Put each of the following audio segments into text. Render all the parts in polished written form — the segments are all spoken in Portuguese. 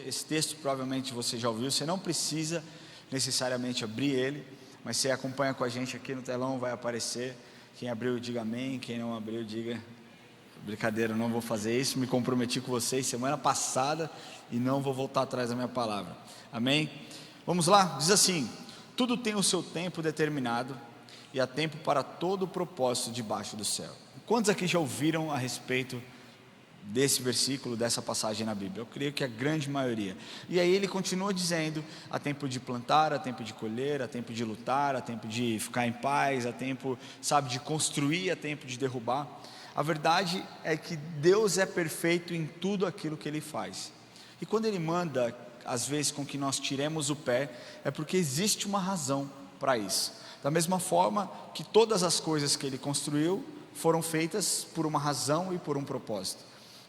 Esse texto provavelmente você já ouviu, você não precisa necessariamente abrir ele, mas você acompanha com a gente aqui no telão, vai aparecer. Quem abriu, diga amém, quem não abriu, diga brincadeira, eu não vou fazer isso, me comprometi com vocês semana passada e não vou voltar atrás da minha palavra, amém? Vamos lá, diz assim: tudo tem o seu tempo determinado e há tempo para todo o propósito debaixo do céu. Quantos aqui já ouviram a respeito desse versículo, dessa passagem na Bíblia? Eu creio que a grande maioria. E aí ele continua dizendo: há tempo de plantar, há tempo de colher, há tempo de lutar, há tempo de ficar em paz, há tempo, de construir, há tempo de derrubar. A verdade é que Deus é perfeito em tudo aquilo que Ele faz, e quando Ele manda, às vezes, com que nós tiremos o pé, é porque existe uma razão para isso. Da mesma forma que todas as coisas que Ele construiu foram feitas por uma razão e por um propósito.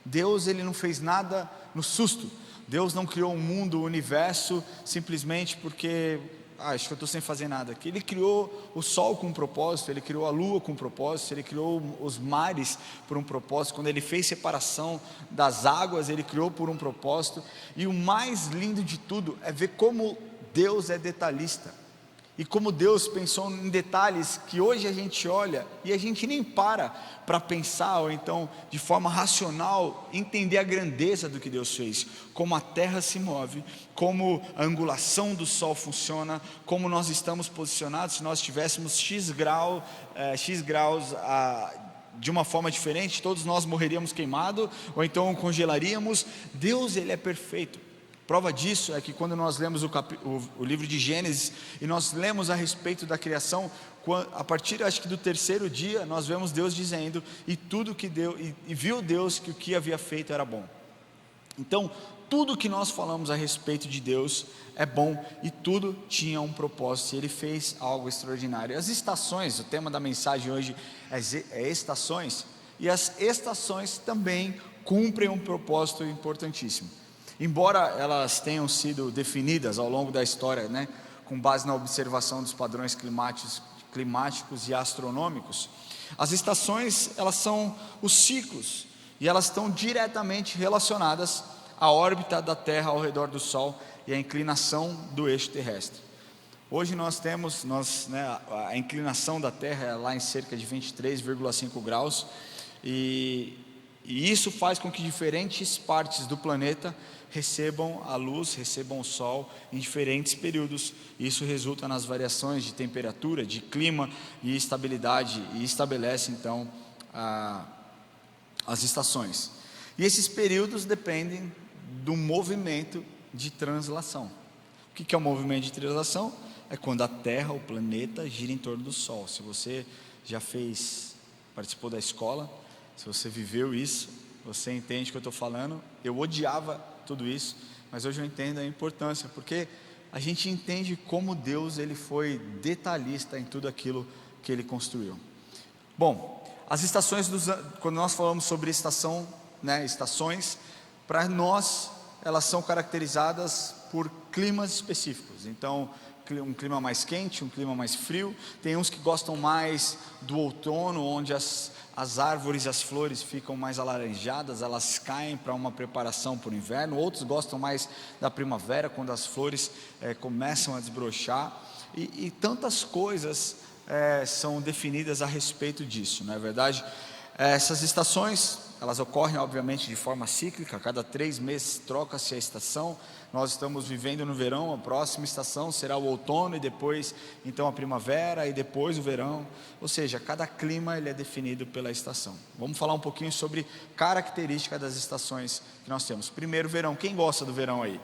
Deus, Ele não fez nada no susto. Deus não criou o mundo, o universo, simplesmente porque, acho que eu estou sem fazer nada aqui. Ele criou o sol com um propósito, Ele criou a lua com um propósito, Ele criou os mares por um propósito. Quando Ele fez separação das águas, Ele criou por um propósito. E o mais lindo de tudo é ver como Deus é detalhista, e como Deus pensou em detalhes que hoje a gente olha e a gente nem para pensar, ou então de forma racional entender a grandeza do que Deus fez. Como a terra se move, como a angulação do sol funciona, como nós estamos posicionados. Se nós tivéssemos X graus de uma forma diferente, todos nós morreríamos queimados, ou então congelaríamos. Deus, Ele é perfeito. Prova disso é que quando nós lemos o livro de Gênesis, e nós lemos a respeito da criação, a partir, acho que do terceiro dia, nós vemos Deus dizendo: e tudo que Deus, e viu Deus que o que havia feito era bom. Então, tudo que nós falamos a respeito de Deus é bom, e tudo tinha um propósito, e Ele fez algo extraordinário. As estações, o tema da mensagem hoje é estações, e as estações também cumprem um propósito importantíssimo. Embora elas tenham sido definidas ao longo da história, com base na observação dos padrões climáticos e astronômicos, as estações, elas são os ciclos, e elas estão diretamente relacionadas à órbita da Terra ao redor do Sol e à inclinação do eixo terrestre. Hoje nós temos, a inclinação da Terra é lá em cerca de 23,5 graus, e isso faz com que diferentes partes do planeta recebam a luz, recebam o sol em diferentes períodos. Isso resulta nas variações de temperatura, de clima e estabilidade, e estabelece então as estações. E esses períodos dependem do movimento de translação. O que é o movimento de translação? É quando a Terra, o planeta, gira em torno do Sol. Se você já participou da escola, se você viveu isso, você entende o que eu estou falando. Eu odiava tudo isso, mas hoje eu entendo a importância, porque a gente entende como Deus, Ele foi detalhista em tudo aquilo que Ele construiu. Bom, as estações, quando nós falamos sobre estação, estações, para nós, elas são caracterizadas por climas específicos. Então, um clima mais quente, um clima mais frio. Tem uns que gostam mais do outono, onde as árvores e as flores ficam mais alaranjadas, elas caem para uma preparação para o inverno. Outros gostam mais da primavera, quando as flores começam a desbrochar, e tantas coisas são definidas a respeito disso, não é verdade? Essas estações, elas ocorrem obviamente de forma cíclica. A cada 3 meses troca-se a estação. Nós estamos vivendo no verão, a próxima estação será o outono, e depois então a primavera, e depois o verão. Ou seja, cada clima ele é definido pela estação. Vamos falar um pouquinho sobre características das estações que nós temos. Primeiro, verão. Quem gosta do verão aí?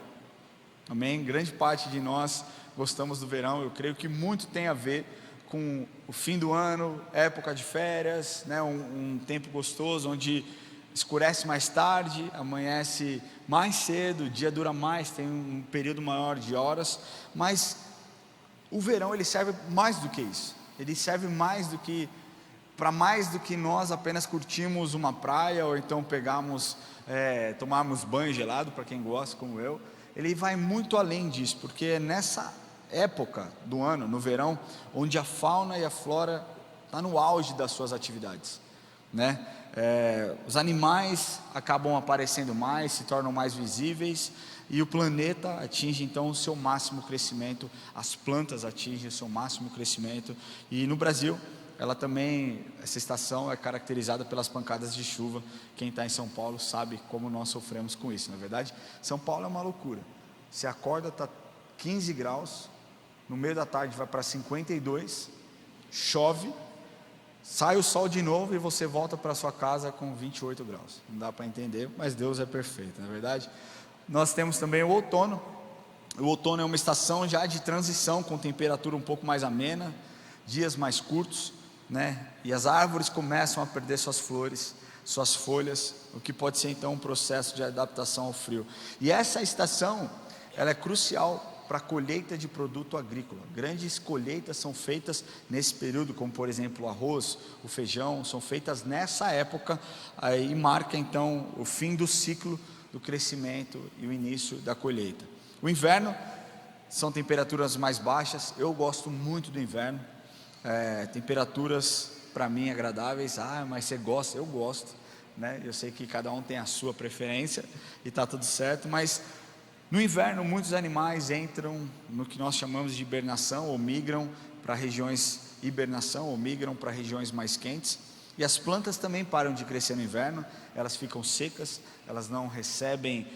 Amém? Grande parte de nós gostamos do verão. Eu creio que muito tem a ver com o fim do ano, época de férias, um tempo gostoso, onde escurece mais tarde, amanhece mais cedo, o dia dura mais, tem um período maior de horas. Mas o verão, ele serve mais do que isso. Ele serve mais do que nós apenas curtimos uma praia, ou então tomarmos banho gelado, para quem gosta como eu. Ele vai muito além disso, porque é nessa época do ano, no verão, onde a fauna e a flora está no auge das suas atividades. né? Os animais acabam aparecendo mais, se tornam mais visíveis, e o planeta atinge então o seu máximo crescimento, as plantas atingem o seu máximo crescimento, e no Brasil, essa estação é caracterizada pelas pancadas de chuva. Quem está em São Paulo sabe como nós sofremos com isso, na verdade. São Paulo é uma loucura, você acorda, está 15 graus, no meio da tarde vai para 52, chove, sai o sol de novo e você volta para sua casa com 28 graus. Não dá para entender, mas Deus é perfeito, não é verdade? Nós temos também o outono. O outono é uma estação já de transição, com temperatura um pouco mais amena, dias mais curtos, né? E as árvores começam a perder suas flores, suas folhas, o que pode ser então um processo de adaptação ao frio. E essa estação, ela é crucial para a colheita de produto agrícola. Grandes colheitas são feitas nesse período, como por exemplo o arroz, o feijão, são feitas nessa época, aí marca então o fim do ciclo do crescimento e o início da colheita. O inverno são temperaturas mais baixas, eu gosto muito do inverno, temperaturas para mim agradáveis. Mas você gosta? Eu gosto, né? Eu sei que cada um tem a sua preferência e está tudo certo, mas no inverno, muitos animais entram no que nós chamamos de hibernação, ou migram para regiões mais quentes, e as plantas também param de crescer no inverno, elas ficam secas, elas não recebem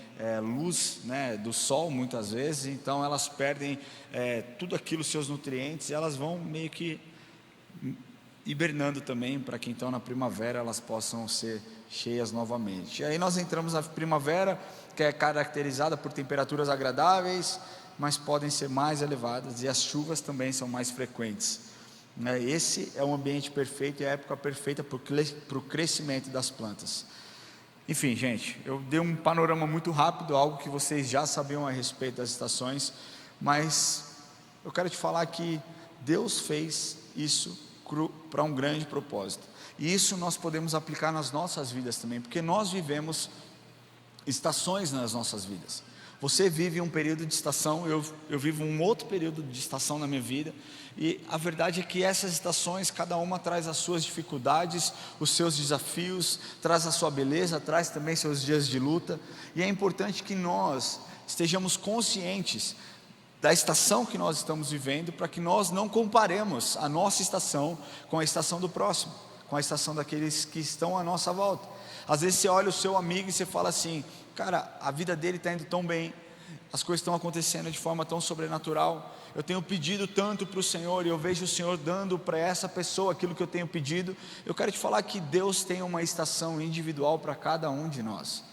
luz, né, do sol muitas vezes, então elas perdem tudo aquilo, seus nutrientes, e elas vão meio que hibernando também, para que então na primavera elas possam ser cheias novamente. E aí nós entramos na primavera, que é caracterizada por temperaturas agradáveis, mas podem ser mais elevadas, e as chuvas também são mais frequentes. Esse é o ambiente perfeito e a época perfeita para o crescimento das plantas. Enfim, gente, eu dei um panorama muito rápido, algo que vocês já sabiam a respeito das estações, mas eu quero te falar que Deus fez isso para um grande propósito, e isso nós podemos aplicar nas nossas vidas também, porque nós vivemos estações nas nossas vidas. Você vive um período de estação, eu vivo um outro período de estação na minha vida, e a verdade é que essas estações, cada uma traz as suas dificuldades, os seus desafios, traz a sua beleza, traz também seus dias de luta, e é importante que nós estejamos conscientes da estação que nós estamos vivendo, para que nós não comparemos a nossa estação com a estação do próximo, com a estação daqueles que estão à nossa volta. Às vezes você olha o seu amigo e você fala assim: cara, a vida dele está indo tão bem, as coisas estão acontecendo de forma tão sobrenatural, eu tenho pedido tanto para o Senhor, e eu vejo o Senhor dando para essa pessoa aquilo que eu tenho pedido. Eu quero te falar que Deus tem uma estação individual para cada um de nós,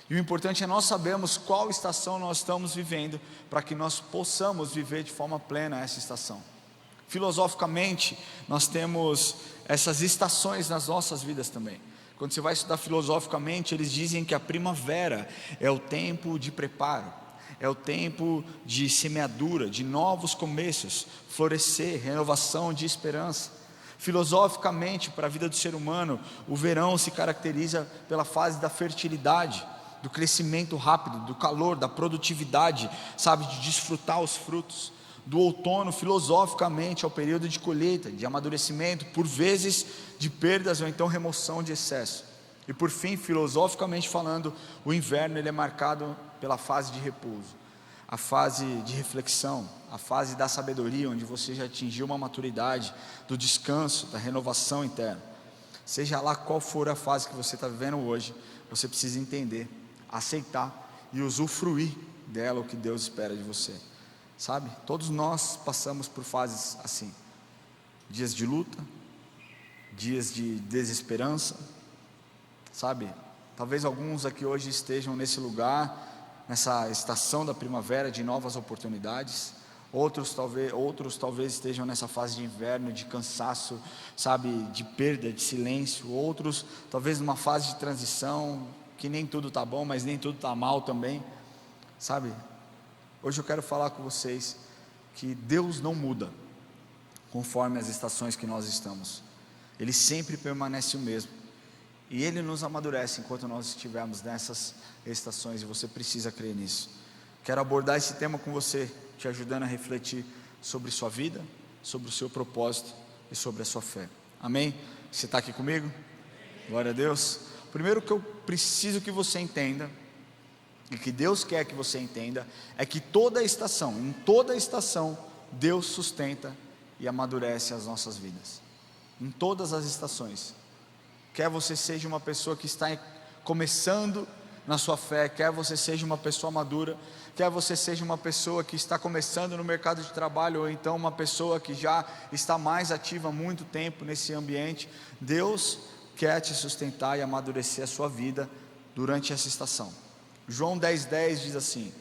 e o importante é nós sabermos qual estação nós estamos vivendo, para que nós possamos viver de forma plena essa estação. Filosoficamente, nós temos essas estações nas nossas vidas também. Quando você vai estudar filosoficamente, eles dizem que a primavera é o tempo de preparo, é o tempo de semeadura, de novos começos, florescer, renovação de esperança. Filosoficamente, para a vida do ser humano, o verão se caracteriza pela fase da fertilidade, do crescimento rápido, do calor, da produtividade, sabe, de desfrutar os frutos. Do outono, filosoficamente, é o período de colheita, de amadurecimento, por vezes de perdas ou então remoção de excesso. E por fim, filosoficamente falando, o inverno ele é marcado pela fase de repouso, a fase de reflexão, a fase da sabedoria, onde você já atingiu uma maturidade, do descanso, da renovação interna. Seja lá qual for a fase que você está vivendo hoje, você precisa entender, aceitar e usufruir dela, o que Deus espera de você. Sabe, todos nós passamos por fases assim, dias de luta, dias de desesperança, sabe, talvez alguns aqui hoje estejam nesse lugar, nessa estação da primavera de novas oportunidades, outros talvez estejam nessa fase de inverno, de cansaço, sabe, de perda, de silêncio, outros talvez numa fase de transição, que nem tudo está bom, mas nem tudo está mal também, sabe. Hoje eu quero falar com vocês que Deus não muda conforme as estações que nós estamos, Ele sempre permanece o mesmo, e Ele nos amadurece enquanto nós estivermos nessas estações, e você precisa crer nisso. Quero abordar esse tema com você, te ajudando a refletir sobre sua vida, sobre o seu propósito e sobre a sua fé. Amém? Você está aqui comigo? Glória a Deus. Primeiro que eu preciso que você entenda, e que Deus quer que você entenda, é que em toda estação, Deus sustenta e amadurece as nossas vidas. Em todas as estações. Quer você seja uma pessoa que está começando na sua fé, quer você seja uma pessoa madura, quer você seja uma pessoa que está começando no mercado de trabalho, ou então uma pessoa que já está mais ativa há muito tempo nesse ambiente, Deus quer te sustentar e amadurecer a sua vida durante essa estação. João 10:10 diz assim: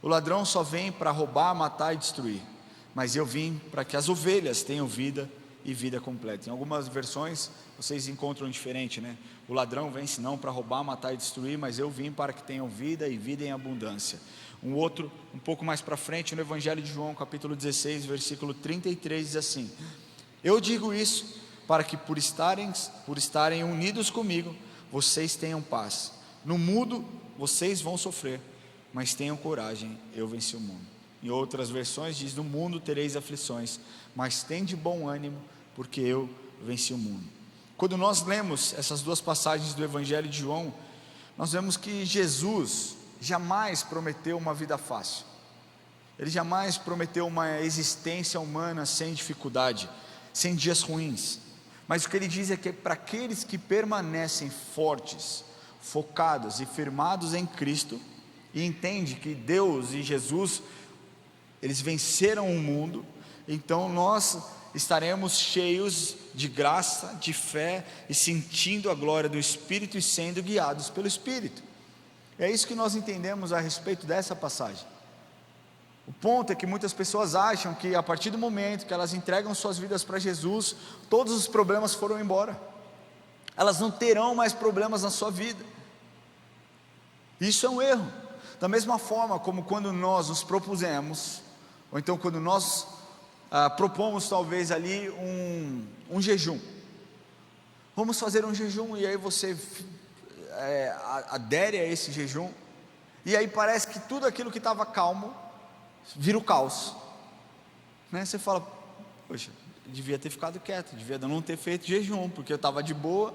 o ladrão só vem para roubar, matar e destruir, mas eu vim para que as ovelhas tenham vida e vida completa. Em algumas versões vocês encontram diferente, né? O ladrão vem senão para roubar, matar e destruir, mas eu vim para que tenham vida e vida em abundância. Um outro, um pouco mais para frente, no Evangelho de João, capítulo 16, versículo 33, diz assim: eu digo isso para que por estarem unidos comigo, vocês tenham paz. No mundo vocês vão sofrer, mas tenham coragem, eu venci o mundo. Em outras versões diz: no mundo tereis aflições, mas tende bom ânimo, porque eu venci o mundo. Quando nós lemos essas duas passagens do Evangelho de João, nós vemos que Jesus jamais prometeu uma vida fácil. Ele jamais prometeu uma existência humana sem dificuldade, sem dias ruins. Mas o que ele diz é que para aqueles que permanecem fortes, focados e firmados em Cristo, e entende que Deus e Jesus, eles venceram o mundo, então nós estaremos cheios de graça, de fé, e sentindo a glória do Espírito e sendo guiados pelo Espírito. É isso que nós entendemos a respeito dessa passagem. O ponto é que muitas pessoas acham que a partir do momento que elas entregam suas vidas para Jesus, todos os problemas foram embora, elas não terão mais problemas na sua vida. Isso é um erro. Da mesma forma como quando nós nos propusemos, ou então quando nós propomos talvez ali um jejum, vamos fazer um jejum, e aí você adere a esse jejum, e aí parece que tudo aquilo que estava calmo vira o caos, né? Você fala: poxa, devia ter ficado quieto, devia não ter feito jejum, porque eu estava de boa,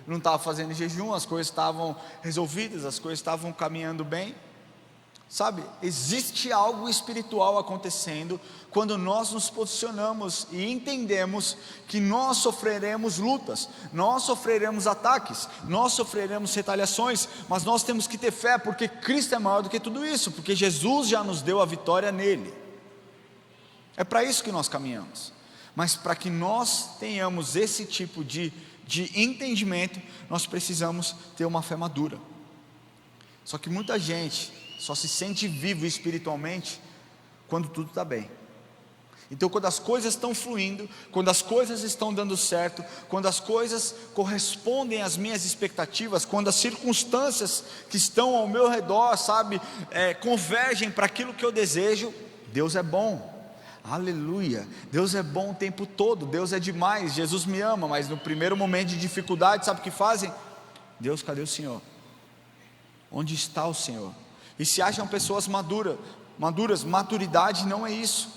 não estava fazendo jejum, as coisas estavam resolvidas, as coisas estavam caminhando bem. Sabe, existe algo espiritual acontecendo quando nós nos posicionamos e entendemos que nós sofreremos lutas, nós sofreremos ataques, nós sofreremos retaliações, mas nós temos que ter fé, porque Cristo é maior do que tudo isso, porque Jesus já nos deu a vitória nele. É para isso que nós caminhamos. Mas para que nós tenhamos esse tipo de entendimento, nós precisamos ter uma fé madura. Só que muita gente só se sente vivo espiritualmente quando tudo está bem. Então, quando as coisas estão fluindo, quando as coisas estão dando certo, quando as coisas correspondem às minhas expectativas, quando as circunstâncias que estão ao meu redor, sabe, convergem para aquilo que eu desejo, Deus é bom. Aleluia, Deus é bom o tempo todo, Deus é demais, Jesus me ama. Mas no primeiro momento de dificuldade, sabe o que fazem? Deus, cadê o Senhor? Onde está o Senhor? E se acham pessoas maduras, maturidade não é isso,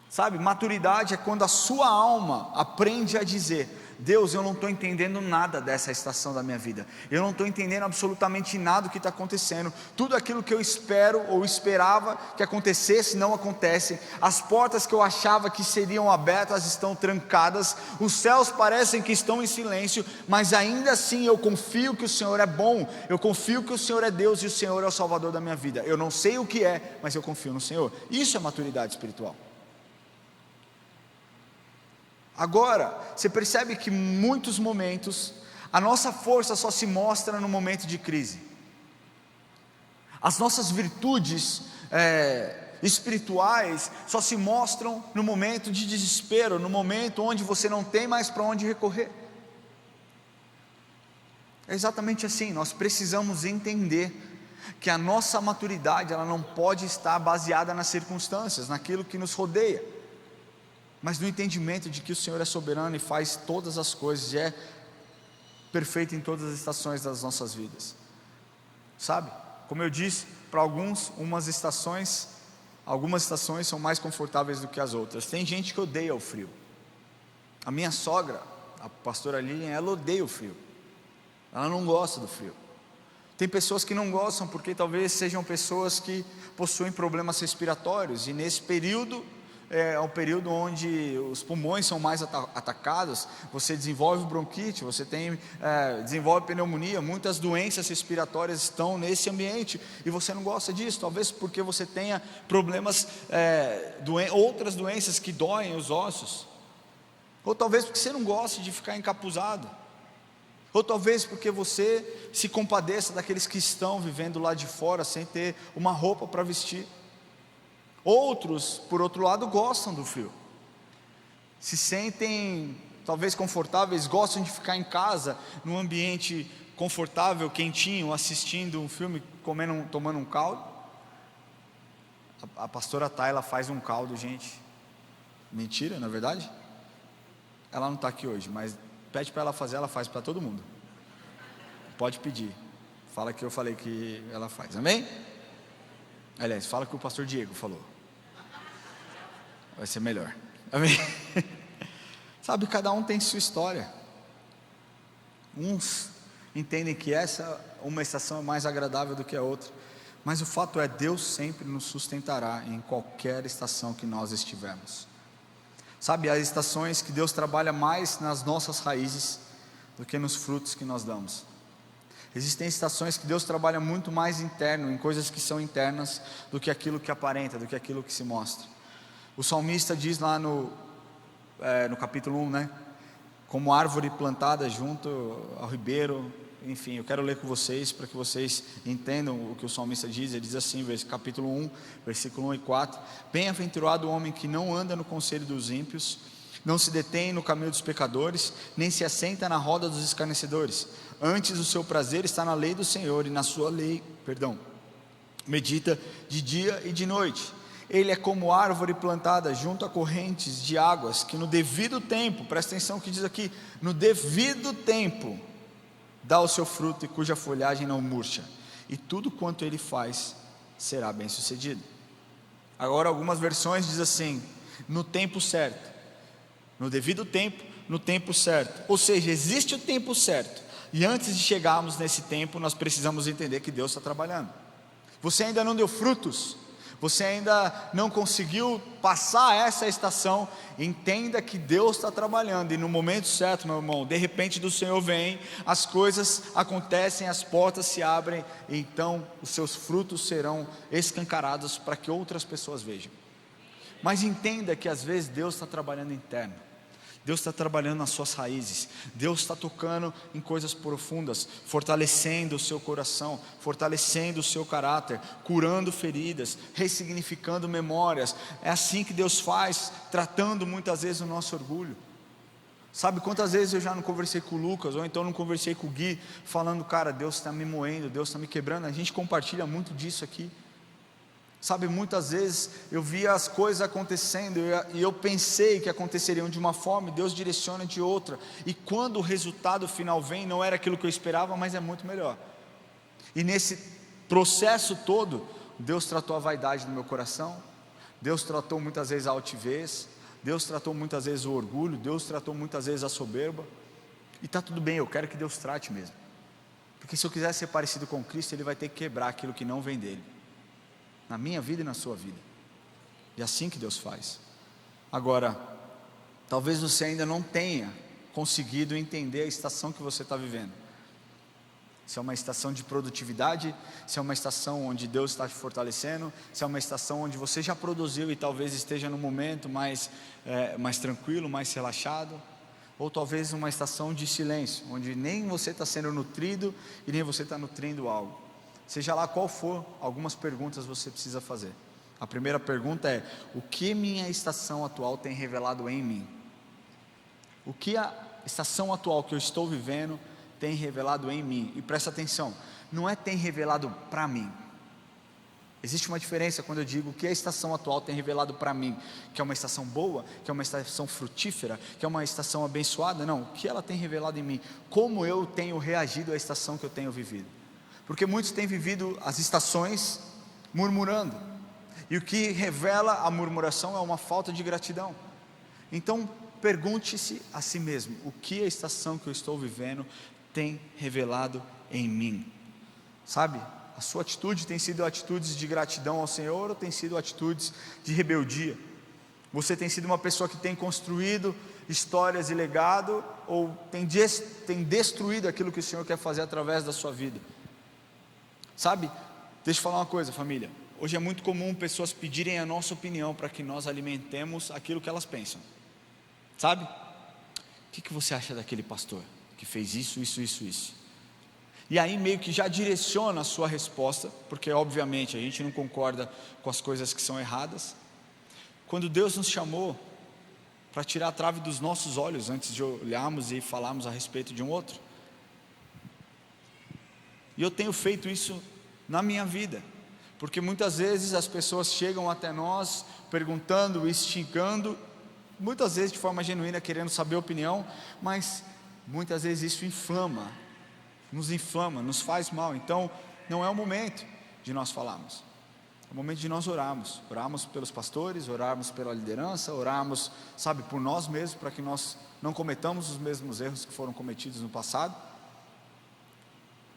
sabe, maturidade é quando a sua alma aprende a dizer: Deus, eu não estou entendendo nada dessa estação da minha vida, eu não estou entendendo absolutamente nada do que está acontecendo, tudo aquilo que eu espero ou esperava que acontecesse não acontece, as portas que eu achava que seriam abertas estão trancadas, os céus parecem que estão em silêncio, mas ainda assim eu confio que o Senhor é bom, eu confio que o Senhor é Deus e o Senhor é o Salvador da minha vida. Eu não sei o que é, mas eu confio no Senhor. Isso é maturidade espiritual. Agora, você percebe que em muitos momentos a nossa força só se mostra no momento de crise. As nossas virtudes espirituais só se mostram no momento de desespero, no momento onde você não tem mais para onde recorrer. É exatamente assim. Nós precisamos entender que a nossa maturidade, ela não pode estar baseada nas circunstâncias, naquilo que nos rodeia, mas no entendimento de que o Senhor é soberano e faz todas as coisas, e é perfeito em todas as estações das nossas vidas. Sabe, como eu disse, para alguns, algumas estações são mais confortáveis do que as outras. Tem gente que odeia o frio. A minha sogra, a pastora Lilian, ela odeia o frio. ela não gosta do frio. Tem pessoas que não gostam porque talvez sejam pessoas que possuem problemas respiratórios, e nesse período é um período onde os pulmões são mais atacados, você desenvolve bronquite, você desenvolve pneumonia, muitas doenças respiratórias estão nesse ambiente, e você não gosta disso, talvez porque você tenha problemas, outras doenças que doem os ossos, ou talvez porque você não goste de ficar encapuzado, ou talvez porque você se compadeça daqueles que estão vivendo lá de fora sem ter uma roupa para vestir. Outros, por outro lado, gostam do frio, se sentem talvez confortáveis, gostam de ficar em casa, num ambiente confortável, quentinho, assistindo um filme, tomando um caldo. A pastora Tayla faz um caldo, gente, mentira, na verdade, ela não está aqui hoje, mas pede para ela fazer, ela faz para todo mundo, pode pedir, fala que eu falei que ela faz, amém? Aliás, fala que o pastor Diego falou, vai ser melhor, amém? Sabe, cada um tem sua história, uns entendem que uma estação é mais agradável do que a outra, mas o fato é, Deus sempre nos sustentará em qualquer estação que nós estivermos. Sabe, há estações que Deus trabalha mais nas nossas raízes do que nos frutos que nós damos. Existem estações que Deus trabalha muito mais interno, em coisas que são internas, do que aquilo que aparenta, do que aquilo que se mostra. O salmista diz lá no capítulo 1, né? Como árvore plantada junto ao ribeiro. Enfim, eu quero ler com vocês, para que vocês entendam o que o salmista diz. Ele diz assim, capítulo 1, versículo 1 e 4: Bem-aventurado o homem que não anda no conselho dos ímpios, não se detém no caminho dos pecadores, nem se assenta na roda dos escarnecedores. Antes o seu prazer está na lei do Senhor, e na sua lei, medita de dia e de noite. Ele é como árvore plantada junto a correntes de águas, que no devido tempo, presta atenção o que diz aqui, no devido tempo, dá o seu fruto, e cuja folhagem não murcha, e tudo quanto ele faz será bem sucedido. Agora algumas versões dizem assim, no tempo certo, no devido tempo, no tempo certo. Ou seja, existe o tempo certo, e antes de chegarmos nesse tempo, nós precisamos entender que Deus está trabalhando. Você ainda não deu frutos, você ainda não conseguiu passar essa estação, entenda que Deus está trabalhando, e no momento certo, meu irmão, de repente do Senhor vem, as coisas acontecem, as portas se abrem, e então os seus frutos serão escancarados para que outras pessoas vejam. Mas entenda que às vezes Deus está trabalhando interno, Deus está trabalhando nas suas raízes, Deus está tocando em coisas profundas, fortalecendo o seu coração, fortalecendo o seu caráter, curando feridas, ressignificando memórias. É assim que Deus faz, tratando muitas vezes o nosso orgulho. Sabe quantas vezes eu já não conversei com o Lucas, ou então não conversei com o Gui, falando, cara, Deus está me moendo, Deus está me quebrando. A gente compartilha muito disso aqui. Sabe, muitas vezes eu via as coisas acontecendo, e eu pensei que aconteceriam de uma forma, e Deus direciona de outra, e quando o resultado final vem, não era aquilo que eu esperava, mas é muito melhor. E nesse processo todo, Deus tratou a vaidade do meu coração, Deus tratou muitas vezes a altivez, Deus tratou muitas vezes o orgulho, Deus tratou muitas vezes a soberba, e está tudo bem, eu quero que Deus trate mesmo, porque se eu quiser ser parecido com Cristo, Ele vai ter que quebrar aquilo que não vem dEle, na minha vida e na sua vida, e é assim que Deus faz. Agora, talvez você ainda não tenha conseguido entender a estação que você está vivendo, se é uma estação de produtividade, se é uma estação onde Deus está te fortalecendo, se é uma estação onde você já produziu e talvez esteja num momento mais tranquilo, mais relaxado, ou talvez uma estação de silêncio, onde nem você está sendo nutrido e nem você está nutrindo algo. Seja lá qual for, algumas perguntas você precisa fazer. A primeira pergunta é: o que minha estação atual tem revelado em mim? O que a estação atual que eu estou vivendo tem revelado em mim? E presta atenção, não é tem revelado para mim. Existe uma diferença quando eu digo que a estação atual tem revelado para mim, que é uma estação boa, que é uma estação frutífera, que é uma estação abençoada. Não, o que ela tem revelado em mim? Como eu tenho reagido à estação que eu tenho vivido? Porque muitos têm vivido as estações murmurando, e o que revela a murmuração é uma falta de gratidão. Então pergunte-se a si mesmo: o que a estação que eu estou vivendo tem revelado em mim? Sabe, a sua atitude tem sido atitudes de gratidão ao Senhor ou tem sido atitudes de rebeldia? Você tem sido uma pessoa que tem construído histórias e legado, ou tem destruído aquilo que o Senhor quer fazer através da sua vida? Sabe, deixa eu falar uma coisa, família. Hoje é muito comum pessoas pedirem a nossa opinião para que nós alimentemos aquilo que elas pensam. Sabe? O que você acha daquele pastor que fez isso, isso, isso, isso? E aí meio que já direciona a sua resposta, porque obviamente a gente não concorda com as coisas que são erradas. Quando Deus nos chamou para tirar a trave dos nossos olhos antes de olharmos e falarmos a respeito de um outro. E eu tenho feito isso na minha vida, porque muitas vezes as pessoas chegam até nós perguntando, instigando, muitas vezes de forma genuína, querendo saber a opinião, mas muitas vezes isso inflama, nos faz mal. Então não é o momento de nós falarmos, é o momento de nós orarmos pelos pastores, orarmos pela liderança, orarmos, sabe, por nós mesmos, para que nós não cometamos os mesmos erros que foram cometidos no passado.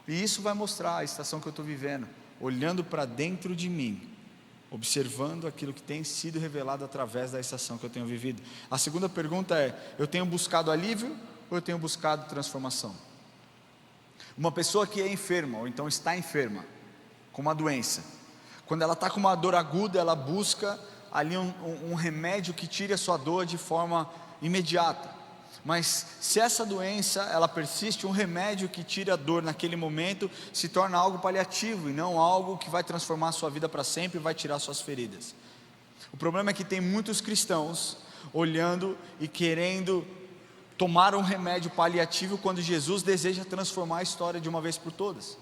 E isso vai mostrar a estação que eu estou vivendo, olhando para dentro de mim, observando aquilo que tem sido revelado através da estação que eu tenho vivido. A segunda pergunta é: eu tenho buscado alívio ou eu tenho buscado transformação? Uma pessoa que é enferma, ou então está enferma, com uma doença, quando ela está com uma dor aguda, ela busca ali um remédio que tire a sua dor de forma imediata. Mas se essa doença, ela persiste, um remédio que tira a dor naquele momento, se torna algo paliativo, e não algo que vai transformar a sua vida para sempre e vai tirar suas feridas. O problema é que tem muitos cristãos olhando e querendo tomar um remédio paliativo, quando Jesus deseja transformar a história de uma vez por todas.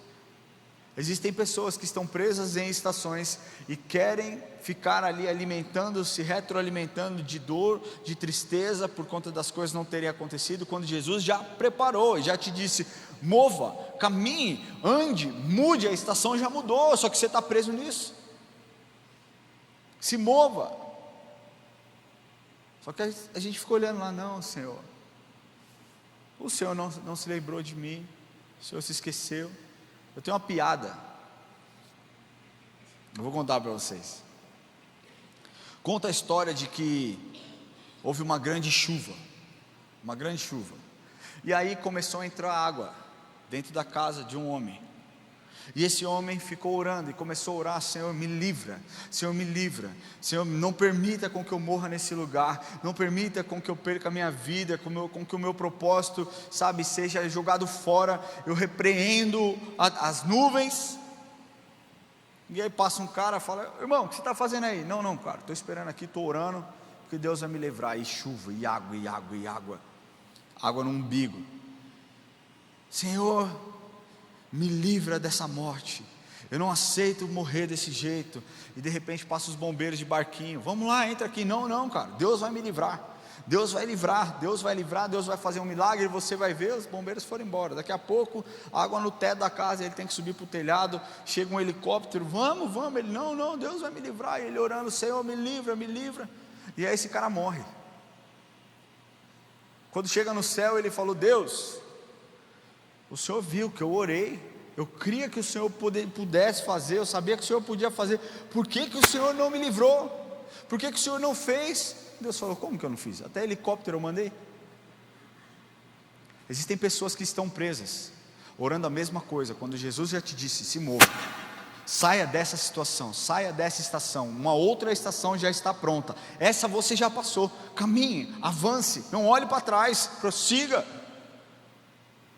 Existem pessoas que estão presas em estações e querem ficar ali alimentando-se, retroalimentando de dor, de tristeza, por conta das coisas não terem acontecido, quando Jesus já preparou, já te disse: mova, caminhe, ande, mude, a estação já mudou, só que você está preso nisso. Se mova. Só que a gente fica olhando lá: não, Senhor, o Senhor não se lembrou de mim, o Senhor se esqueceu. Eu tenho uma piada, eu vou contar para vocês. Conta a história de que houve uma grande chuva, e aí começou a entrar água dentro da casa de um homem, e esse homem ficou orando e começou a orar: Senhor, me livra, Senhor, me livra, Senhor, não permita com que eu morra nesse lugar, não permita com que eu perca a minha vida, com que o meu propósito, sabe, seja jogado fora. Eu repreendo as nuvens. E aí passa um cara e fala: irmão, o que você está fazendo aí? Não, cara, estou esperando aqui, estou orando, porque Deus vai me livrar. E chuva, e água, água no umbigo. Senhor, me livra dessa morte, eu não aceito morrer desse jeito. E de repente passa os bombeiros de barquinho: vamos lá, entra aqui. Não, cara, Deus vai me livrar, Deus vai livrar, Deus vai fazer um milagre, e você vai ver. Os bombeiros foram embora. Daqui a pouco, água no teto da casa, ele tem que subir para o telhado, chega um helicóptero: vamos, ele: não, Deus vai me livrar. E ele orando: Senhor, me livra. E aí esse cara morre. Quando chega no céu, ele falou: Deus, o Senhor viu que eu orei, eu cria que o Senhor pudesse fazer, eu sabia que o Senhor podia fazer, por que o Senhor não me livrou? Por que o Senhor não fez? Deus falou: como que eu não fiz? Até helicóptero eu mandei. Existem pessoas que estão presas, orando a mesma coisa, quando Jesus já te disse: se mova, saia dessa situação, saia dessa estação, uma outra estação já está pronta, essa você já passou, caminhe, avance, não olhe para trás, prossiga.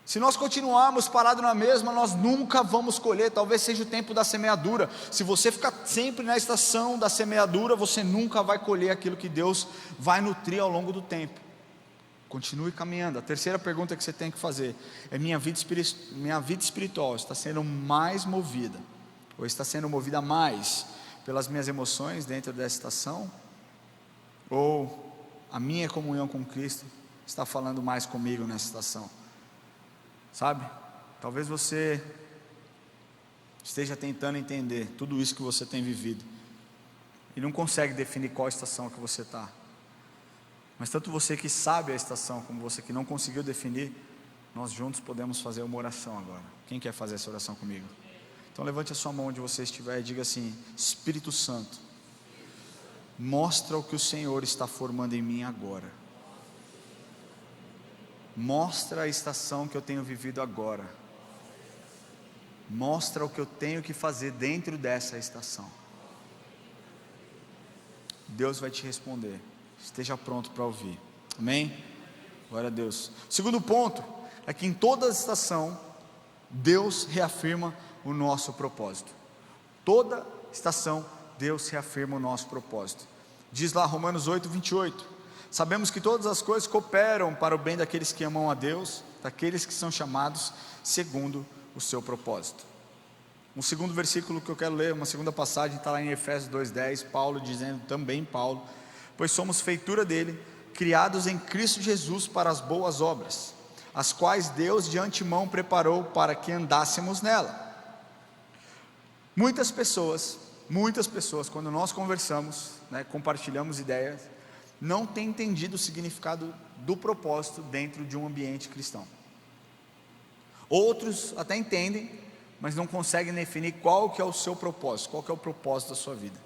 Se nós continuarmos parados na mesma, nós nunca vamos colher. Talvez seja o tempo da semeadura. Se você ficar sempre na estação da semeadura, você nunca vai colher aquilo que Deus vai nutrir ao longo do tempo. Continue caminhando. A terceira pergunta que você tem que fazer é: minha vida espiritual está sendo mais movida, ou está sendo movida mais pelas minhas emoções dentro dessa estação, ou a minha comunhão com Cristo está falando mais comigo nessa estação? Sabe, talvez você esteja tentando entender tudo isso que você tem vivido e não consegue definir qual estação que você está. Mas tanto você que sabe a estação, como você que não conseguiu definir, nós juntos podemos fazer uma oração agora. Quem quer fazer essa oração comigo? Então levante a sua mão onde você estiver e diga assim: Espírito Santo, mostra o que o Senhor está formando em mim agora. Mostra a estação que eu tenho vivido agora. Mostra o que eu tenho que fazer dentro dessa estação. Deus vai te responder. Esteja pronto para ouvir. Amém? Glória a Deus. Segundo ponto é que em toda estação Deus reafirma o nosso propósito. Toda estação Deus reafirma o nosso propósito. Diz lá Romanos 8:28: sabemos que todas as coisas cooperam para o bem daqueles que amam a Deus, daqueles que são chamados segundo o seu propósito. Um segundo versículo que eu quero ler, uma segunda passagem, está lá em Efésios 2:10, Paulo dizendo, também Paulo: pois somos feitura dele, criados em Cristo Jesus para as boas obras, as quais Deus de antemão preparou para que andássemos nela. Muitas pessoas, quando nós conversamos, compartilhamos ideias, não têm entendido o significado do propósito dentro de um ambiente cristão. Outros até entendem, mas não conseguem definir qual que é o seu propósito, qual que é o propósito da sua vida.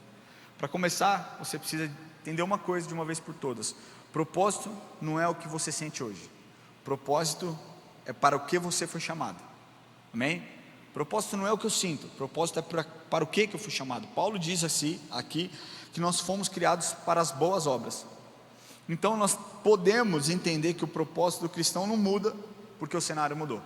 Para começar, você precisa entender uma coisa de uma vez por todas: propósito não é o que você sente hoje, propósito é para o que você foi chamado. Amém? Propósito não é o que eu sinto, propósito é para o que eu fui chamado. Paulo diz assim, aqui, que nós fomos criados para as boas obras. Então nós podemos entender que o propósito do cristão não muda porque o cenário mudou.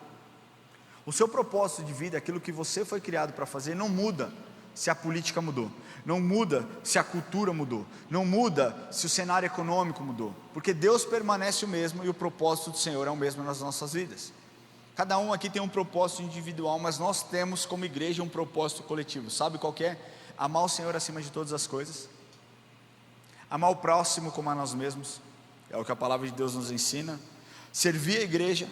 O seu propósito de vida, aquilo que você foi criado para fazer, não muda se a política mudou, não muda se a cultura mudou, não muda se o cenário econômico mudou, porque Deus permanece o mesmo e o propósito do Senhor é o mesmo nas nossas vidas. Cada um aqui tem um propósito individual, mas nós temos como igreja um propósito coletivo. Sabe qual que é? Amar o Senhor acima de todas as coisas, amar o próximo como a nós mesmos, é o que a palavra de Deus nos ensina, servir a igreja,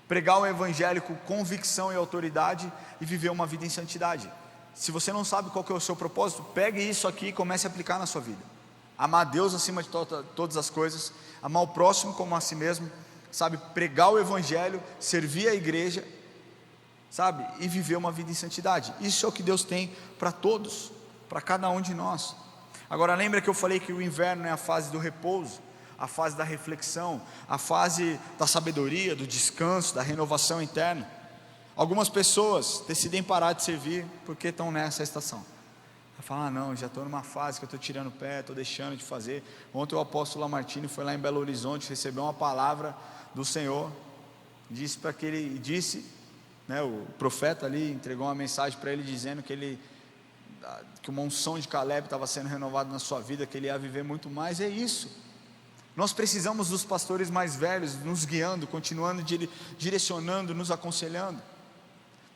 pregar o evangelho com convicção e autoridade e viver uma vida em santidade. Se você não sabe qual que é o seu propósito, pegue isso aqui e comece a aplicar na sua vida. Amar a Deus acima de todas as coisas, amar o próximo como a si mesmo, sabe, pregar o evangelho, servir a igreja, sabe, e viver uma vida em santidade. Isso é o que Deus tem para todos, para cada um de nós. Agora lembra que eu falei que o inverno é a fase do repouso, a fase da reflexão, a fase da sabedoria, do descanso, da renovação interna. Algumas pessoas decidem parar de servir porque estão nessa estação. Falam: não, já estou numa fase que eu estou tirando o pé, estou deixando de fazer. Ontem o apóstolo Lamartine foi lá em Belo Horizonte, recebeu uma palavra do Senhor, disse para que ele, o profeta ali entregou uma mensagem para ele dizendo que uma unção de Caleb estava sendo renovada na sua vida, que ele ia viver muito mais. É isso. Nós precisamos dos pastores mais velhos nos guiando, continuando direcionando, nos aconselhando.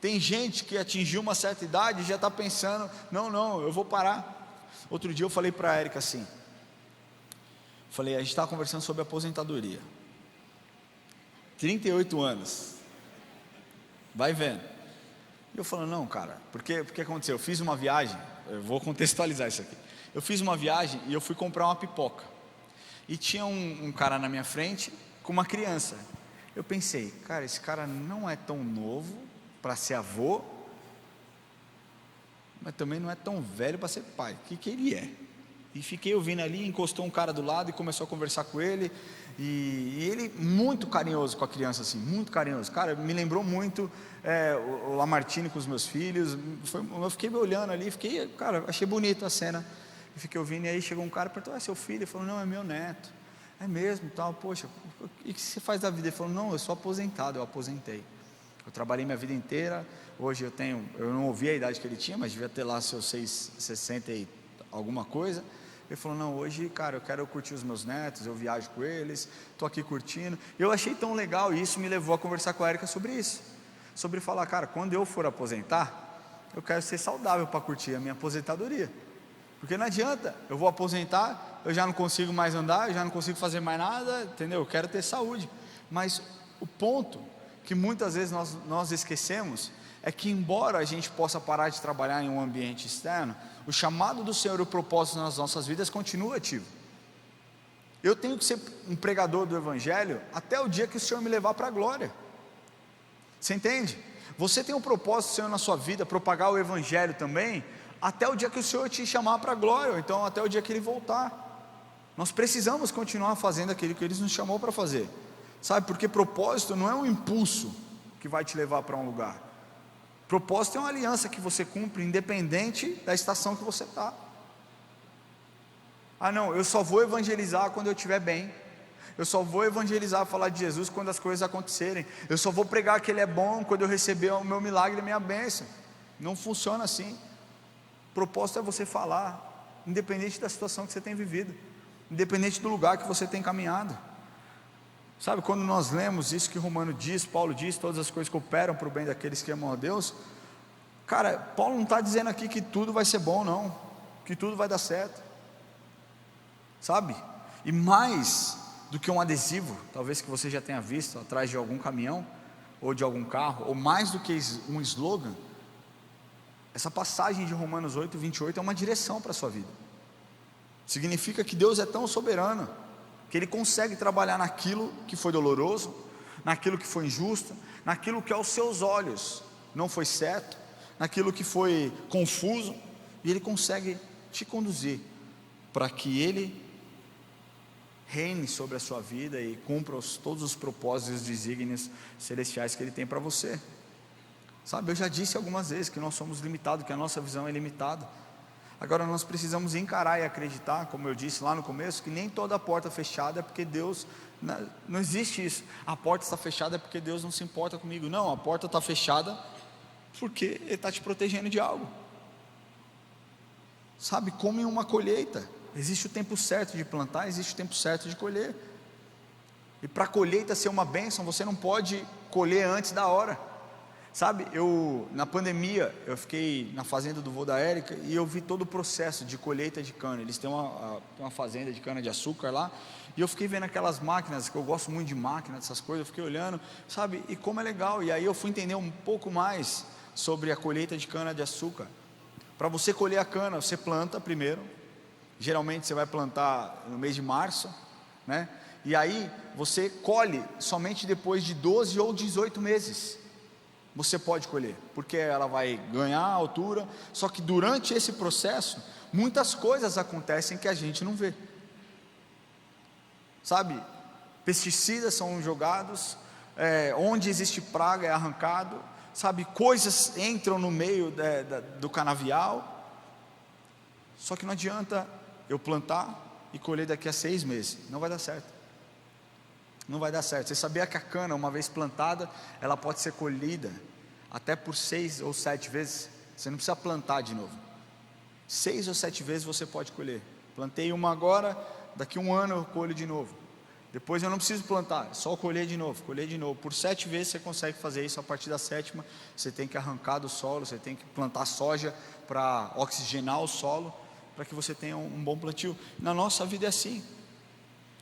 Tem gente que atingiu uma certa idade e já está pensando: não, eu vou parar. Outro dia eu falei para a Érica assim, a gente estava conversando sobre aposentadoria, 38 anos, vai vendo. E eu falando: não, cara, porque aconteceu? Eu fiz uma viagem, eu vou contextualizar isso aqui. Eu fiz uma viagem e eu fui comprar uma pipoca, e tinha um cara na minha frente com uma criança. Eu pensei: cara, esse cara não é tão novo para ser avô, mas também não é tão velho para ser pai. O que ele é? E fiquei ouvindo ali, encostou um cara do lado e começou a conversar com ele, e ele muito carinhoso com a criança, assim, muito carinhoso. Cara, me lembrou muito o Lamartine com os meus filhos. Eu fiquei me olhando ali, achei bonita a cena, e fiquei ouvindo. E aí chegou um cara e perguntou: é seu filho? Ele falou: não, é meu neto. É mesmo, tal, poxa, e o que você faz da vida? Ele falou: não, eu sou aposentado, eu aposentei. Eu trabalhei minha vida inteira, hoje eu não ouvi a idade que ele tinha, mas devia ter lá seus 60 e alguma coisa. Ele falou: não, hoje, cara, eu quero curtir os meus netos, eu viajo com eles, estou aqui curtindo. Eu achei tão legal, e isso me levou a conversar com a Érica sobre isso, sobre falar: cara, quando eu for aposentar, eu quero ser saudável para curtir a minha aposentadoria, porque não adianta, eu vou aposentar, eu já não consigo mais andar, eu já não consigo fazer mais nada, entendeu? Eu quero ter saúde. Mas o ponto que muitas vezes nós esquecemos é que, embora a gente possa parar de trabalhar em um ambiente externo, o chamado do Senhor e o propósito nas nossas vidas continua ativo. Eu tenho que ser um pregador do Evangelho até o dia que o Senhor me levar para a glória. Você entende? Você tem um propósito, Senhor, na sua vida, propagar o Evangelho também, até o dia que o Senhor te chamar para a glória, ou então até o dia que Ele voltar. Nós precisamos continuar fazendo aquilo que Ele nos chamou para fazer, sabe? Porque propósito não é um impulso que vai te levar para um lugar. Propósito é uma aliança que você cumpre, independente da estação que você está. Ah não, eu só vou evangelizar quando eu estiver bem. Eu só vou evangelizar, falar de Jesus quando as coisas acontecerem. Eu só vou pregar que Ele é bom quando eu receber o meu milagre e a minha bênção. Não funciona assim. O propósito é você falar, independente da situação que você tem vivido, independente do lugar que você tem caminhado. Sabe, quando nós lemos isso que Romano diz, Paulo diz, todas as coisas cooperam para o bem daqueles que amam a Deus. Cara, Paulo não está dizendo aqui que tudo vai ser bom não, que tudo vai dar certo, sabe? E mais do que um adesivo, talvez que você já tenha visto atrás de algum caminhão, ou de algum carro, ou mais do que um slogan, essa passagem de Romanos 8, 28 é uma direção para a sua vida. Significa que Deus é tão soberano, que Ele consegue trabalhar naquilo que foi doloroso, naquilo que foi injusto, naquilo que aos seus olhos não foi certo, naquilo que foi confuso, e Ele consegue te conduzir para que Ele reine sobre a sua vida e cumpra todos os propósitos e desígnios celestiais que Ele tem para você. Sabe, eu já disse algumas vezes que nós somos limitados, que a nossa visão é limitada. Agora nós precisamos encarar e acreditar, como eu disse lá no começo, que nem toda porta fechada é porque Deus, não existe isso, a porta está fechada é porque Deus não se importa comigo. Não, a porta está fechada porque Ele está te protegendo de algo. Sabe, como em uma colheita, existe o tempo certo de plantar, existe o tempo certo de colher. E para a colheita ser uma bênção, você não pode colher antes da hora. Sabe, na pandemia, eu fiquei na fazenda do vô da Érica e eu vi todo o processo de colheita de cana. Eles têm uma fazenda de cana de açúcar lá, e eu fiquei vendo aquelas máquinas, que eu gosto muito de máquinas, essas coisas, eu fiquei olhando, sabe, e como é legal. E aí eu fui entender um pouco mais sobre a colheita de cana de açúcar. Para você colher a cana, você planta primeiro, geralmente você vai plantar no mês de março, né? E aí você colhe somente depois de 12 ou 18 meses. Você pode colher, porque ela vai ganhar altura. Só que durante esse processo, muitas coisas acontecem que a gente não vê. Sabe, pesticidas são jogados, onde existe praga é arrancado, sabe, coisas entram no meio do canavial. Só que não adianta eu plantar e colher daqui a 6 meses, não vai dar certo. Não vai dar certo. Você sabia que a cana, uma vez plantada, ela pode ser colhida até por 6 ou 7 vezes? Você não precisa plantar de novo. 6 ou 7 vezes você pode colher. Plantei uma agora, daqui a 1 ano eu colho de novo. Depois eu não preciso plantar, é só colher de novo, colher de novo. Por 7 vezes você consegue fazer isso. A partir da 7ª, você tem que arrancar do solo, você tem que plantar soja para oxigenar o solo, para que você tenha um bom plantio. Na nossa vida é assim.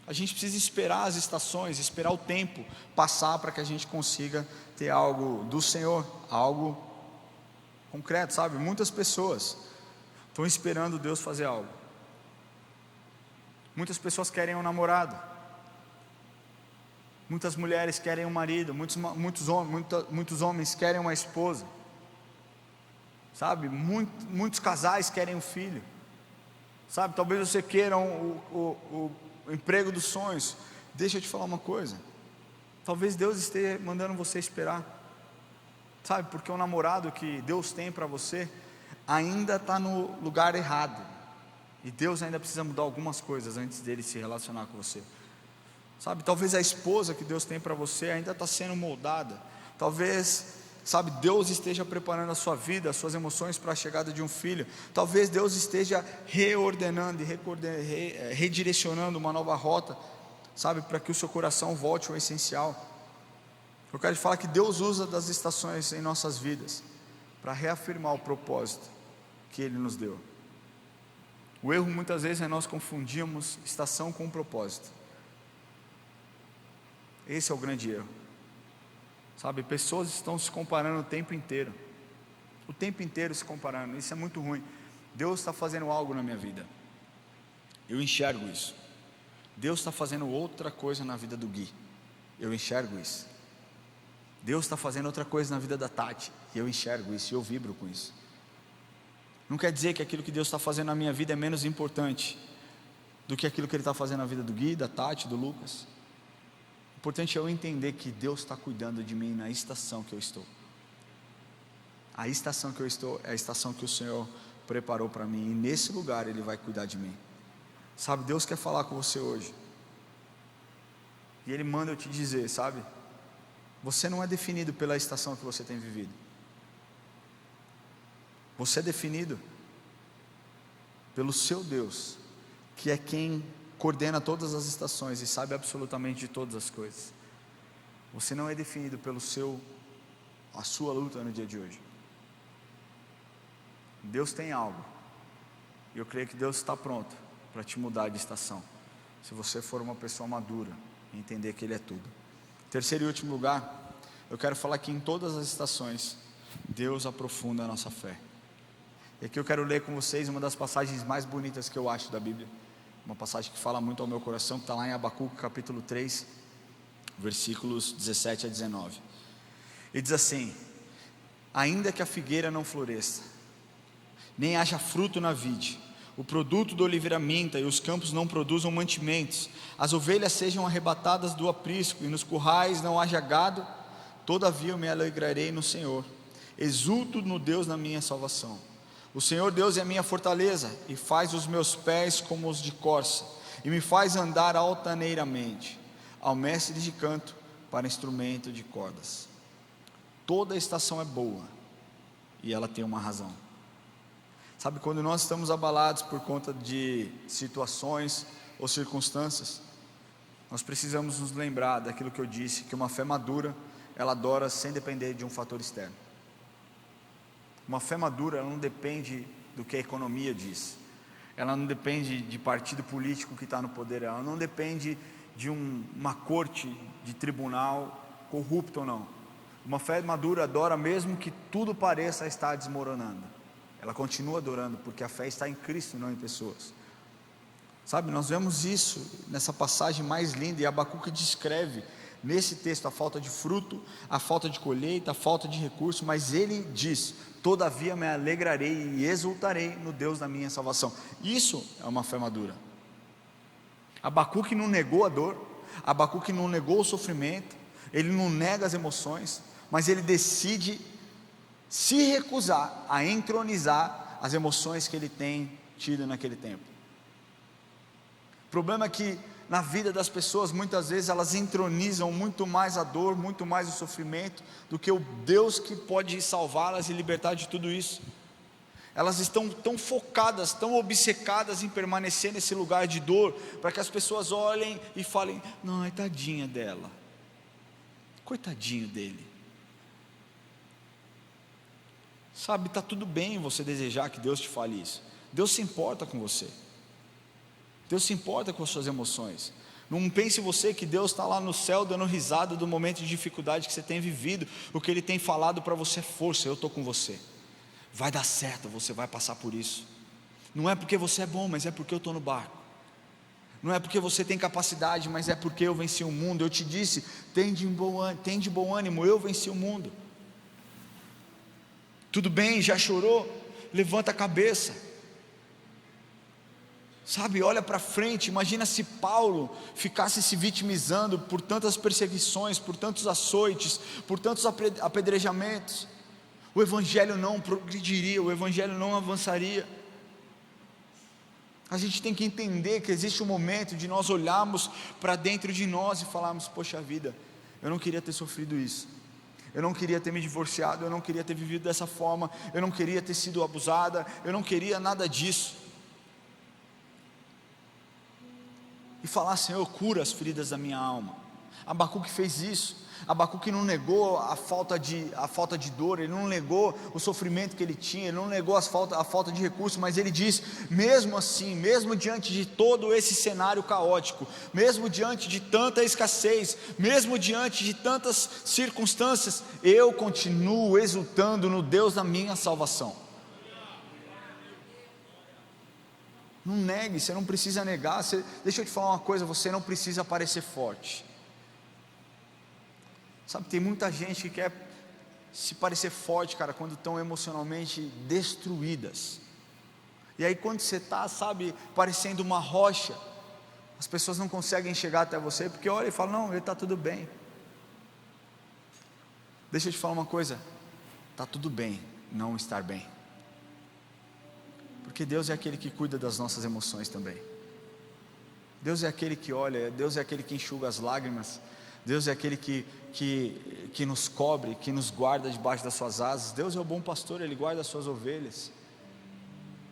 A gente precisa esperar as estações, esperar o tempo passar para que a gente consiga ter algo do Senhor, algo concreto, sabe? Muitas pessoas estão esperando Deus fazer algo. Muitas pessoas querem um namorado. Muitas mulheres querem um marido. Muitos homens querem uma esposa. Sabe? Muitos casais querem um filho. Sabe? Talvez você queira o emprego dos sonhos. Deixa eu te falar uma coisa, talvez Deus esteja mandando você esperar, sabe, porque o namorado que Deus tem para você ainda está no lugar errado, e Deus ainda precisa mudar algumas coisas antes dele se relacionar com você, sabe, talvez a esposa que Deus tem para você ainda está sendo moldada, talvez, sabe, Deus esteja preparando a sua vida, as suas emoções para a chegada de um filho. Talvez Deus esteja reordenando e redirecionando uma nova rota, sabe, para que o seu coração volte ao essencial. Eu quero te falar que Deus usa das estações em nossas vidas para reafirmar o propósito que Ele nos deu. O erro muitas vezes é nós confundirmos estação com propósito. Esse é o grande erro. Sabe, pessoas estão se comparando o tempo inteiro se comparando, isso é muito ruim. Deus está fazendo algo na minha vida, eu enxergo isso. Deus está fazendo outra coisa na vida do Gui, eu enxergo isso. Deus está fazendo outra coisa na vida da Tati, e eu enxergo isso, e eu vibro com isso. Não quer dizer que aquilo que Deus está fazendo na minha vida é menos importante do que aquilo que Ele está fazendo na vida do Gui, da Tati, do Lucas. O importante é eu entender que Deus está cuidando de mim na estação que eu estou. A estação que eu estou é a estação que o Senhor preparou para mim, e nesse lugar Ele vai cuidar de mim. Sabe, Deus quer falar com você hoje, e Ele manda eu te dizer, sabe, você não é definido pela estação que você tem vivido. Você é definido pelo seu Deus, que é quem coordena todas as estações e sabe absolutamente de todas as coisas. Você não é definido pelo a sua luta no dia de hoje. Deus tem algo, e eu creio que Deus está pronto para te mudar de estação, se você for uma pessoa madura e entender que Ele é tudo. Terceiro e último lugar, eu quero falar que em todas as estações Deus aprofunda a nossa fé. E aqui eu quero ler com vocês uma das passagens mais bonitas que eu acho da Bíblia, uma passagem que fala muito ao meu coração, que está lá em Abacuque capítulo 3, versículos 17 a 19. E diz assim: ainda que a figueira não floresça, nem haja fruto na vide, o produto do oliveira minta, e os campos não produzam mantimentos, as ovelhas sejam arrebatadas do aprisco, e nos currais não haja gado, todavia eu me alegrarei no Senhor, exulto no Deus na minha salvação. O Senhor Deus é a minha fortaleza, e faz os meus pés como os de corça, e me faz andar altaneiramente, ao mestre de canto para instrumento de cordas. Toda estação é boa, e ela tem uma razão. Sabe, quando nós estamos abalados por conta de situações ou circunstâncias, nós precisamos nos lembrar daquilo que eu disse, que uma fé madura, ela adora sem depender de um fator externo. Uma fé madura, ela não depende do que a economia diz, ela não depende de partido político que está no poder, ela não depende de uma corte de tribunal corrupto ou não. Uma fé madura adora mesmo que tudo pareça estar desmoronando, ela continua adorando, porque a fé está em Cristo, não em pessoas. Sabe, nós vemos isso nessa passagem mais linda, e Abacuque descreve nesse texto a falta de fruto, a falta de colheita, a falta de recurso, mas ele diz: todavia me alegrarei e exultarei no Deus da minha salvação. Isso é uma fé madura. Abacuque não negou a dor, Abacuque não negou o sofrimento, ele não nega as emoções, mas ele decide se recusar a entronizar as emoções que ele tem tido naquele tempo. O problema é que na vida das pessoas, muitas vezes elas entronizam muito mais a dor, muito mais o sofrimento, do que o Deus que pode salvá-las e libertar de tudo isso. Elas estão tão focadas, tão obcecadas em permanecer nesse lugar de dor, para que as pessoas olhem e falem: não, é tadinha dela, coitadinho dele. Sabe, está tudo bem você desejar que Deus te fale isso. Deus se importa com você, Deus se importa com as suas emoções. Não pense você que Deus está lá no céu dando risada do momento de dificuldade que você tem vivido. O que Ele tem falado para você é força: eu estou com você, vai dar certo, você vai passar por isso. Não é porque você é bom, mas é porque eu estou no barco. Não é porque você tem capacidade, mas é porque eu venci o mundo. Eu te disse: tem de bom ânimo, eu venci o mundo. Tudo bem, já chorou? Levanta a cabeça. Sabe, olha para frente. Imagina se Paulo ficasse se vitimizando por tantas perseguições, por tantos açoites, por tantos apedrejamentos. O Evangelho não progrediria, o Evangelho não avançaria. A gente tem que entender que existe um momento de nós olharmos para dentro de nós e falarmos: poxa vida, eu não queria ter sofrido isso, eu não queria ter me divorciado, eu não queria ter vivido dessa forma, eu não queria ter sido abusada, eu não queria nada disso. E falar: Senhor, cura as feridas da minha alma. Abacuque fez isso. Abacuque não negou a falta de dor, ele não negou o sofrimento que ele tinha, ele não negou a falta de recurso, mas ele diz: mesmo assim, mesmo diante de todo esse cenário caótico, mesmo diante de tanta escassez, mesmo diante de tantas circunstâncias, eu continuo exultando no Deus da minha salvação. Não negue, você não precisa negar. Deixa eu te falar uma coisa: você não precisa parecer forte. Sabe, tem muita gente que quer se parecer forte, cara, quando estão emocionalmente destruídas. E aí quando você está, sabe, parecendo uma rocha, as pessoas não conseguem chegar até você, porque olha e fala, não, ele está tudo bem. Deixa eu te falar uma coisa, está tudo bem não estar bem, porque Deus é aquele que cuida das nossas emoções também. Deus é aquele que olha, Deus é aquele que enxuga as lágrimas, Deus é aquele que nos cobre, que nos guarda debaixo das suas asas. Deus é o bom pastor, Ele guarda as suas ovelhas.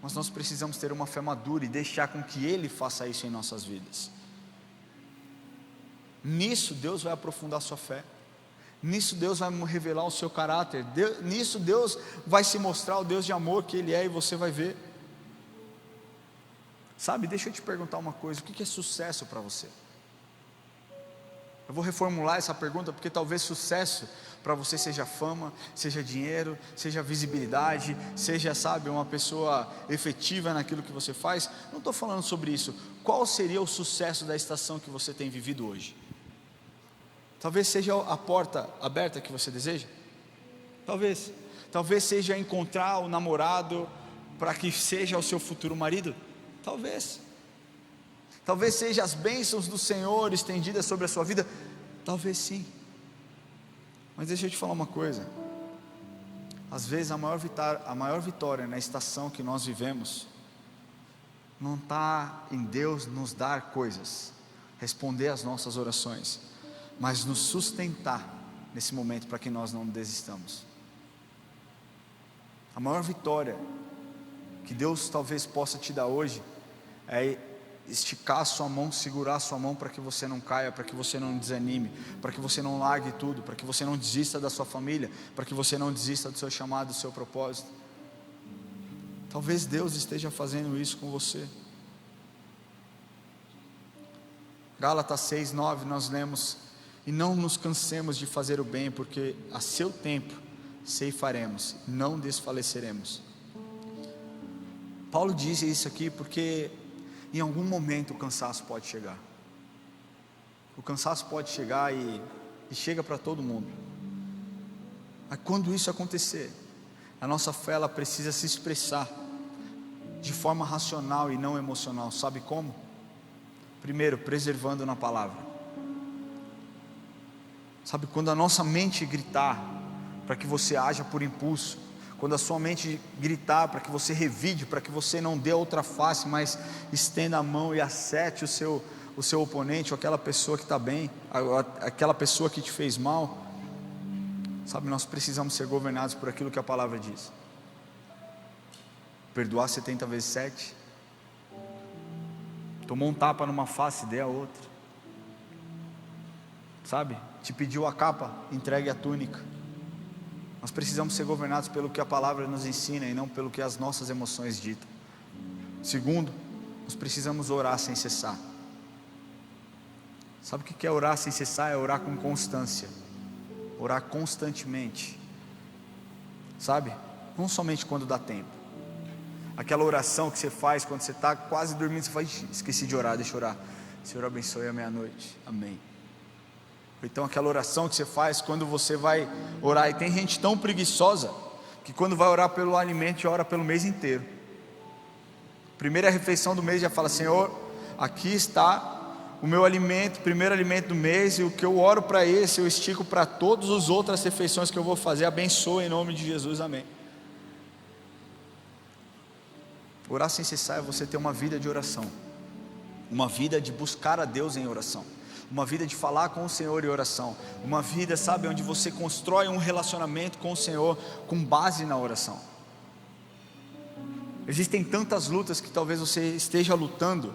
Mas nós precisamos ter uma fé madura e deixar com que Ele faça isso em nossas vidas. Nisso Deus vai aprofundar a sua fé, nisso Deus vai revelar o seu caráter, nisso Deus vai se mostrar o Deus de amor que Ele é, e você vai ver. Sabe, deixa eu te perguntar uma coisa, o que é sucesso para você? Eu vou reformular essa pergunta, porque talvez sucesso para você seja fama, seja dinheiro, seja visibilidade, seja, sabe, uma pessoa efetiva naquilo que você faz. Não estou falando sobre isso. Qual seria o sucesso da estação que você tem vivido hoje? Talvez seja a porta aberta que você deseja? Talvez seja encontrar o namorado para que seja o seu futuro marido? Talvez seja as bênçãos do Senhor estendidas sobre a sua vida? Talvez sim. Mas deixa eu te falar uma coisa, às vezes a maior vitória na estação que nós vivemos não está em Deus nos dar coisas, responder às nossas orações, mas nos sustentar nesse momento para que nós não desistamos. A maior vitória que Deus talvez possa te dar hoje é esticar a sua mão, segurar a sua mão para que você não caia, para que você não desanime, para que você não largue tudo, para que você não desista da sua família, para que você não desista do seu chamado, do seu propósito. Talvez Deus esteja fazendo isso com você. Gálatas 6:9 nós lemos: e não nos cansemos de fazer o bem, porque a seu tempo ceifaremos, não desfaleceremos. Paulo diz isso aqui porque em algum momento o cansaço pode chegar. O cansaço pode chegar e chega para todo mundo. Mas quando isso acontecer, a nossa fé ela precisa se expressar de forma racional e não emocional. Sabe como? Primeiro, preservando na palavra. Sabe, quando a nossa mente gritar para que você haja por impulso, quando a sua mente gritar para que você revide, para que você não dê outra face, mas estenda a mão e acerte o seu oponente, ou aquela pessoa que está bem, aquela pessoa que te fez mal, sabe, nós precisamos ser governados por aquilo que a palavra diz. Perdoar 70 vezes 7. Tomou um tapa numa face, dê a outra. Sabe, te pediu a capa, entregue a túnica. Nós precisamos ser governados pelo que a palavra nos ensina e não pelo que as nossas emoções ditam. Segundo, nós precisamos orar sem cessar. Sabe o que é orar sem cessar? É orar com constância, orar constantemente, sabe? Não somente quando dá tempo. Aquela oração que você faz quando você está quase dormindo, você faz, esqueci de orar, deixa eu orar. Senhor, abençoe a meia-noite, amém. Então aquela oração que você faz quando você vai orar, e tem gente tão preguiçosa que quando vai orar pelo alimento, ora pelo mês inteiro. Primeira refeição do mês já fala: Senhor, aqui está o meu alimento, primeiro alimento do mês, e o que eu oro para esse, eu estico para todas as outras refeições que eu vou fazer. Abençoa em nome de Jesus, amém. Orar sem cessar é você ter uma vida de oração, uma vida de buscar a Deus em oração, uma vida de falar com o Senhor em oração, uma vida, sabe, onde você constrói um relacionamento com o Senhor com base na oração. Existem tantas lutas que talvez você esteja lutando,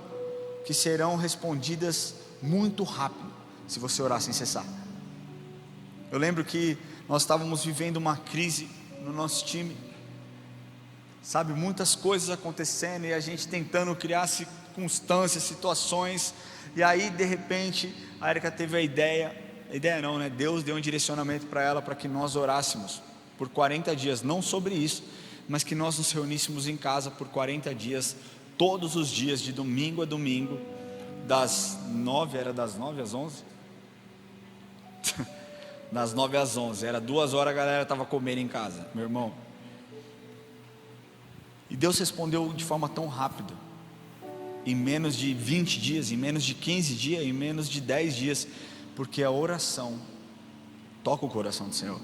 que serão respondidas muito rápido, se você orar sem cessar. Eu lembro que nós estávamos vivendo uma crise no nosso time, sabe, muitas coisas acontecendo, e a gente tentando criar circunstâncias, situações, e aí de repente a Érica teve a ideia não, né? Deus deu um direcionamento para ela, para que nós orássemos por 40 dias, não sobre isso, mas que nós nos reuníssemos em casa por 40 dias, todos os dias, de domingo a domingo, das 9 às 11, das 9 às 11, era 2 horas, a galera estava comendo em casa, meu irmão. E Deus respondeu de forma tão rápida, em menos de 20 dias, em menos de 15 dias, em menos de 10 dias, porque a oração toca o coração do Senhor.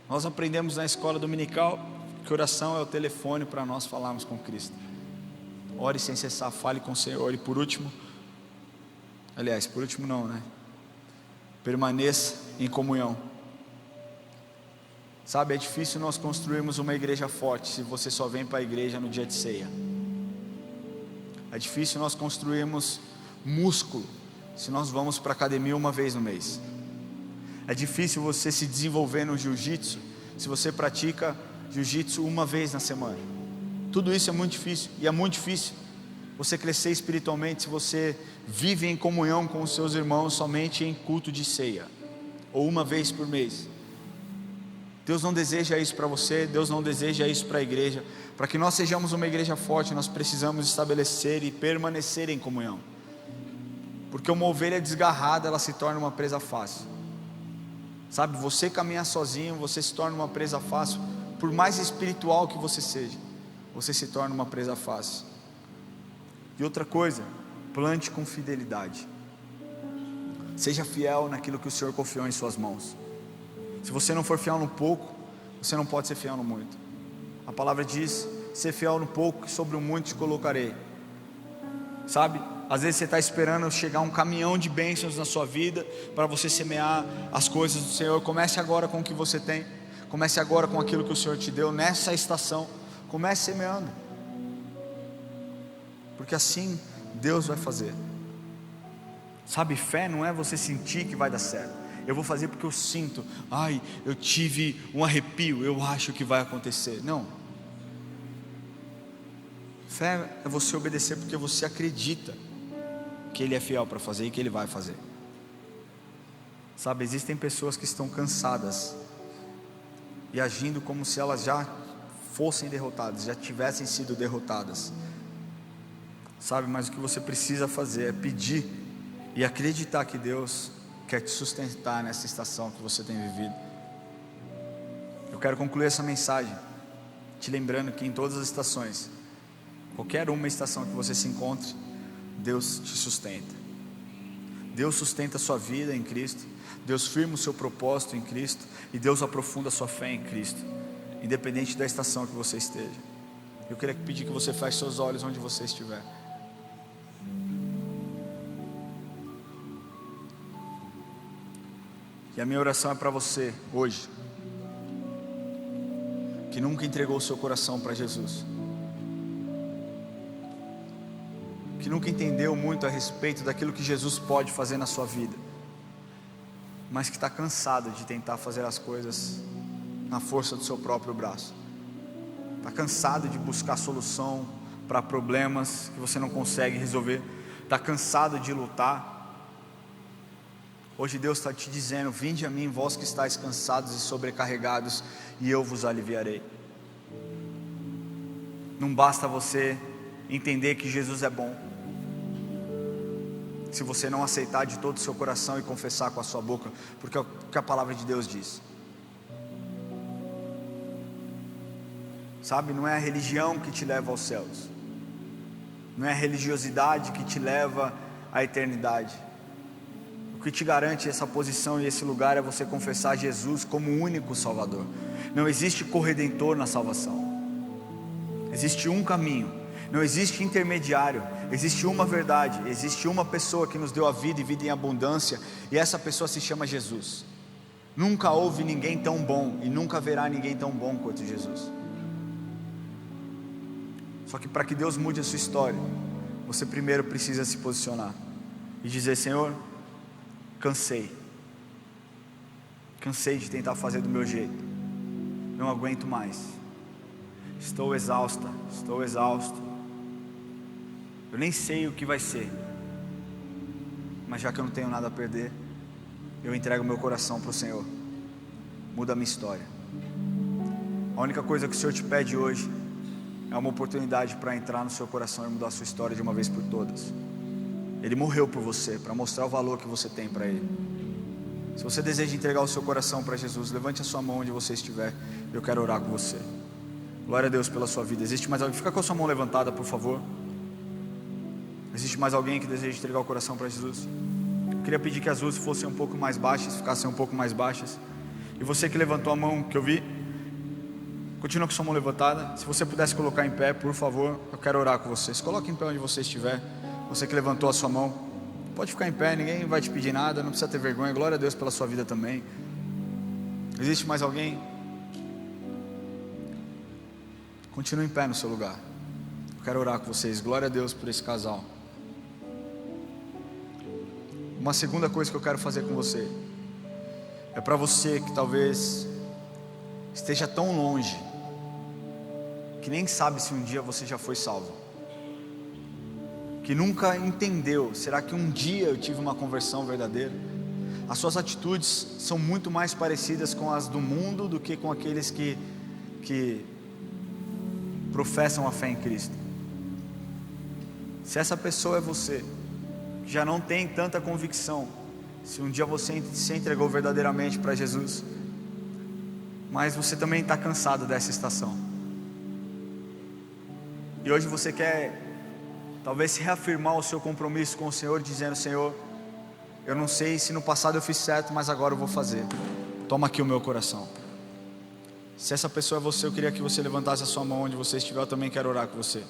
Nós aprendemos na escola dominical que oração é o telefone para nós falarmos com Cristo. Ore sem cessar, fale com o Senhor. E por último não, né? Permaneça em comunhão. Sabe, é difícil nós construirmos uma igreja forte se você só vem para a igreja no dia de ceia. É difícil nós construirmos músculo se nós vamos para a academia uma vez no mês. É difícil você se desenvolver no jiu-jitsu se você pratica jiu-jitsu uma vez na semana. Tudo isso é muito difícil. E é muito difícil você crescer espiritualmente se você vive em comunhão com os seus irmãos somente em culto de ceia, ou uma vez por mês. Deus não deseja isso para você, Deus não deseja isso para a igreja. Para que nós sejamos uma igreja forte, nós precisamos estabelecer e permanecer em comunhão. Porque uma ovelha desgarrada, ela se torna uma presa fácil. Sabe, você caminhar sozinho, você se torna uma presa fácil. Por mais espiritual que você seja, você se torna uma presa fácil. E outra coisa, plante com fidelidade. Seja fiel naquilo que o Senhor confiou em suas mãos. Se você não for fiel no pouco, você não pode ser fiel no muito. A palavra diz: ser fiel no pouco, sobre o muito te colocarei. Sabe, às vezes você está esperando chegar um caminhão de bênçãos na sua vida, para você semear as coisas do Senhor. Comece agora com o que você tem. Comece agora com aquilo que o Senhor te deu, nessa estação. Comece semeando, porque assim Deus vai fazer. Sabe, fé não é você sentir que vai dar certo. Eu vou fazer porque eu sinto, eu tive um arrepio, eu acho que vai acontecer. Não. Fé é você obedecer porque você acredita que Ele é fiel para fazer e que Ele vai fazer. Sabe, existem pessoas que estão cansadas e agindo como se elas já fossem derrotadas, já tivessem sido derrotadas. Sabe, mas o que você precisa fazer é pedir e acreditar que Deus quer te sustentar nessa estação que você tem vivido. Eu quero concluir essa mensagem te lembrando que em todas as estações, qualquer uma estação que você se encontre, Deus te sustenta. Deus sustenta a sua vida em Cristo, Deus firma o seu propósito em Cristo, e Deus aprofunda a sua fé em Cristo, independente da estação que você esteja. Eu queria pedir que você feche seus olhos onde você estiver. E a minha oração é para você hoje, que nunca entregou o seu coração para Jesus, que nunca entendeu muito a respeito daquilo que Jesus pode fazer na sua vida, mas que está cansado de tentar fazer as coisas na força do seu próprio braço. Está cansado de buscar solução para problemas que você não consegue resolver. Está cansado de lutar. Hoje Deus está te dizendo: vinde a mim, vós que estáis cansados e sobrecarregados, e eu vos aliviarei. Não basta você entender que Jesus é bom, se você não aceitar de todo o seu coração e confessar com a sua boca, porque é o que a palavra de Deus diz. Sabe, não é a religião que te leva aos céus, não é a religiosidade que te leva à eternidade. O que te garante essa posição e esse lugar é você confessar Jesus como o único Salvador. Não existe corredentor na salvação, existe um caminho, não existe intermediário, existe uma verdade, existe uma pessoa que nos deu a vida e vida em abundância, e essa pessoa se chama Jesus. Nunca houve ninguém tão bom, e nunca haverá ninguém tão bom quanto Jesus. Só que para que Deus mude a sua história, você primeiro precisa se posicionar e dizer: Senhor, cansei de tentar fazer do meu jeito, não aguento mais, estou exausto, eu nem sei o que vai ser, mas já que eu não tenho nada a perder, eu entrego meu coração para o Senhor. Muda a minha história. A única coisa que o Senhor te pede hoje é uma oportunidade para entrar no seu coração e mudar a sua história de uma vez por todas. Ele morreu por você, para mostrar o valor que você tem para Ele. Se você deseja entregar o seu coração para Jesus, levante a sua mão onde você estiver. Eu quero orar com você. Glória a Deus pela sua vida. Existe mais alguém? Fica com a sua mão levantada, por favor. Existe mais alguém que deseja entregar o coração para Jesus? Eu queria pedir que as luzes fossem um pouco mais baixas, ficassem um pouco mais baixas. E você que levantou a mão, que eu vi, continua com sua mão levantada. Se você pudesse colocar em pé, por favor, eu quero orar com você. Se coloque em pé onde você estiver. Você que levantou a sua mão, pode ficar em pé, ninguém vai te pedir nada, não precisa ter vergonha. Glória a Deus pela sua vida também. Existe mais alguém? Continue em pé no seu lugar. Eu quero orar com vocês. Glória a Deus por esse casal. Uma segunda coisa que eu quero fazer com você é para você que talvez esteja tão longe que nem sabe se um dia você já foi salvo, que nunca entendeu, será que um dia eu tive uma conversão verdadeira? As suas atitudes são muito mais parecidas com as do mundo do que com aqueles que professam a fé em Cristo. Se essa pessoa é você, que já não tem tanta convicção, se um dia você se entregou verdadeiramente para Jesus, mas você também está cansado dessa estação, e hoje você quer talvez reafirmar o seu compromisso com o Senhor, dizendo: Senhor, eu não sei se no passado eu fiz certo, mas agora eu vou fazer, toma aqui o meu coração. Se essa pessoa é você, eu queria que você levantasse a sua mão onde você estiver. Eu também quero orar com você.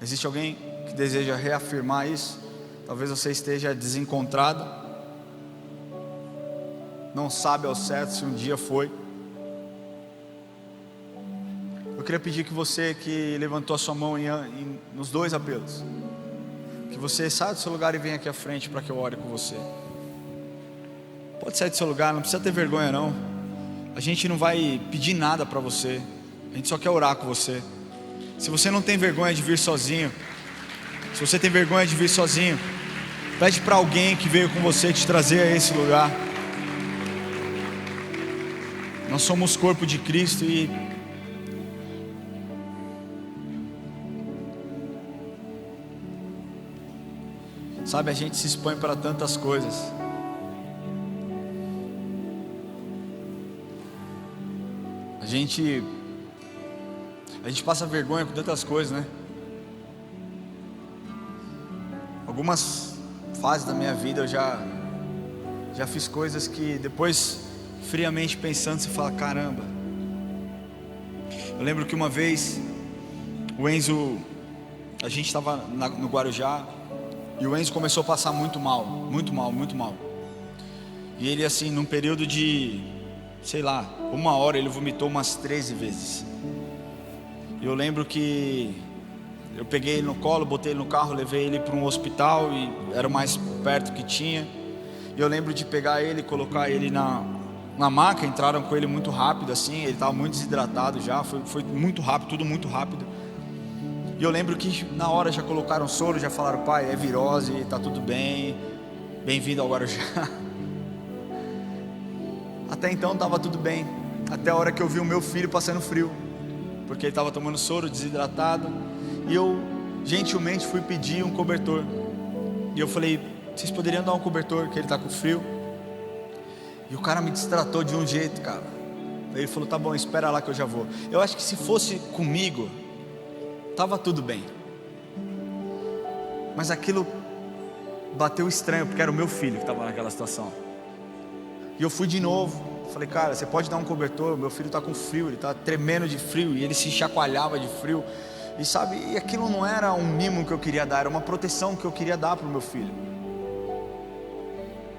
Existe alguém que deseja reafirmar isso? Talvez você esteja desencontrado, não sabe ao certo se um dia foi. Eu queria pedir que você que levantou a sua mão nos dois apelos, que você saia do seu lugar e venha aqui à frente para que eu ore com você. Pode sair do seu lugar, não precisa ter vergonha não. A gente não vai pedir nada para você, a gente só quer orar com você. Se você não tem vergonha de vir sozinho, se você tem vergonha de vir sozinho, pede para alguém que veio com você te trazer a esse lugar. Nós somos corpo de Cristo e sabe, a gente se expõe para tantas coisas. A gente passa vergonha com tantas coisas, né? Algumas fases da minha vida eu já fiz coisas que depois, friamente pensando, você fala: caramba. Eu lembro que uma vez o Enzo, a gente estava no Guarujá, e o Enzo começou a passar muito mal. E ele, assim, num período de, sei lá, 1 hora, ele vomitou umas 13 vezes. E eu lembro que eu peguei ele no colo, botei ele no carro, levei ele para um hospital, e era o mais perto que tinha. E eu lembro de pegar ele, colocar ele na maca. Entraram com ele muito rápido, assim, ele estava muito desidratado já, foi muito rápido, tudo muito rápido. E eu lembro que na hora já colocaram soro, já falaram: pai, é virose, tá tudo bem, bem-vindo ao Guarujá. Até então estava tudo bem, até a hora que eu vi o meu filho passando frio, porque ele estava tomando soro, desidratado. E eu gentilmente fui pedir um cobertor, e eu falei: vocês poderiam dar um cobertor, que ele está com frio? E o cara me destratou de um jeito, cara. Ele falou: tá bom, espera lá que eu já vou. Eu acho que se fosse comigo, estava tudo bem, mas aquilo bateu estranho, porque era o meu filho que estava naquela situação. E eu fui de novo, falei: cara, você pode dar um cobertor? Meu filho está com frio, ele está tremendo de frio, e ele se chacoalhava de frio. E sabe, e aquilo não era um mimo que eu queria dar, era uma proteção que eu queria dar para o meu filho.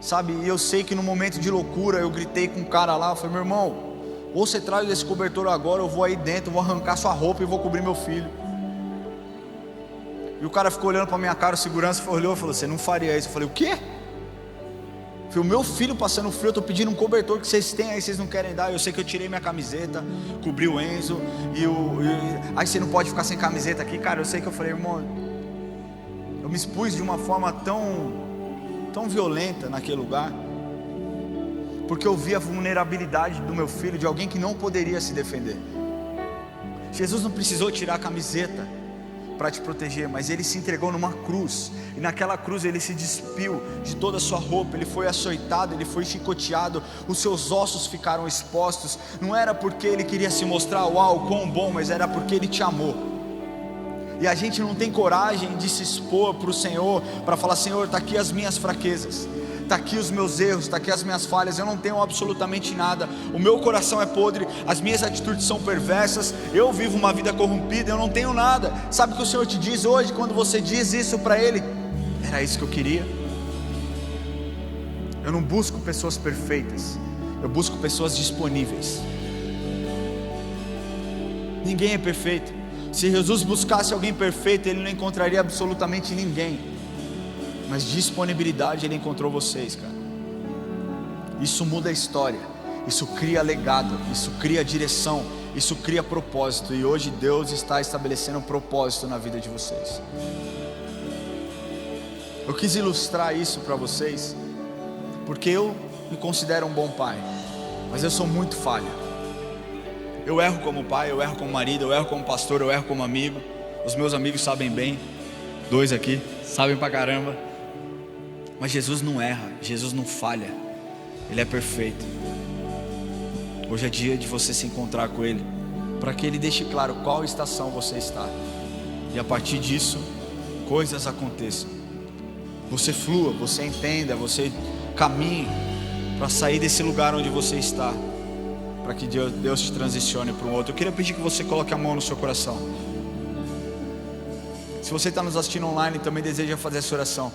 Sabe, e eu sei que no momento de loucura eu gritei com o cara lá, eu falei: meu irmão, ou você traz esse cobertor agora, eu vou aí dentro, vou arrancar sua roupa e vou cobrir meu filho. E o cara ficou olhando para minha cara, o segurança olhou e falou: você não faria isso? Eu falei: o quê? Foi o meu filho passando frio, eu estou pedindo um cobertor que vocês têm aí, vocês não querem dar. Eu sei que eu tirei minha camiseta, cobri o Enzo, aí você não pode ficar sem camiseta aqui, cara. Eu sei que eu falei: irmão, eu me expus de uma forma tão violenta naquele lugar, porque eu vi a vulnerabilidade do meu filho, de alguém que não poderia se defender. Jesus não precisou tirar a camiseta para te proteger, mas Ele se entregou numa cruz, e naquela cruz Ele se despiu de toda a sua roupa, Ele foi açoitado, Ele foi chicoteado, os seus ossos ficaram expostos. Não era porque Ele queria se mostrar, uau, quão bom, mas era porque Ele te amou. E a gente não tem coragem de se expor para o Senhor, para falar: Senhor, está aqui as minhas fraquezas, está aqui os meus erros, está aqui as minhas falhas, eu não tenho absolutamente nada, o meu coração é podre, as minhas atitudes são perversas, eu vivo uma vida corrompida, eu não tenho nada. Sabe o que o Senhor te diz hoje, quando você diz isso para Ele? Era isso que eu queria. Eu não busco pessoas perfeitas, eu busco pessoas disponíveis. Ninguém é perfeito. Se Jesus buscasse alguém perfeito, Ele não encontraria absolutamente ninguém, mas disponibilidade Ele encontrou vocês, cara. Isso muda a história, isso cria legado, isso cria direção, isso cria propósito. E hoje Deus está estabelecendo um propósito na vida de vocês. Eu quis ilustrar isso para vocês, porque eu me considero um bom pai, mas eu sou muito falho. Eu erro como pai, eu erro como marido, eu erro como pastor, eu erro como amigo. Os meus amigos sabem bem, 2 aqui, sabem pra caramba. Mas Jesus não erra, Jesus não falha, Ele é perfeito. Hoje é dia de você se encontrar com Ele, para que Ele deixe claro qual estação você está, e a partir disso, coisas aconteçam. Você flua, você entenda, você caminhe para sair desse lugar onde você está, para que Deus te transicione para um outro. Eu queria pedir que você coloque a mão no seu coração. Se você está nos assistindo online e também deseja fazer essa oração,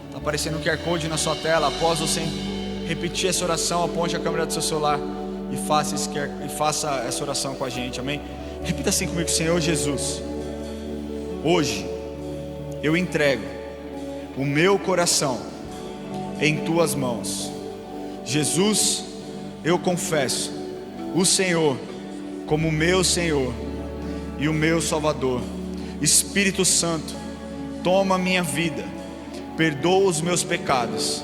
está aparecendo um QR Code na sua tela. Após você repetir essa oração, aponte a câmera do seu celular e faça essa oração com a gente, amém? Repita assim comigo: Senhor Jesus, hoje eu entrego o meu coração em Tuas mãos. Jesus, eu confesso o Senhor como meu Senhor e o meu Salvador. Espírito Santo, toma minha vida, perdoa os meus pecados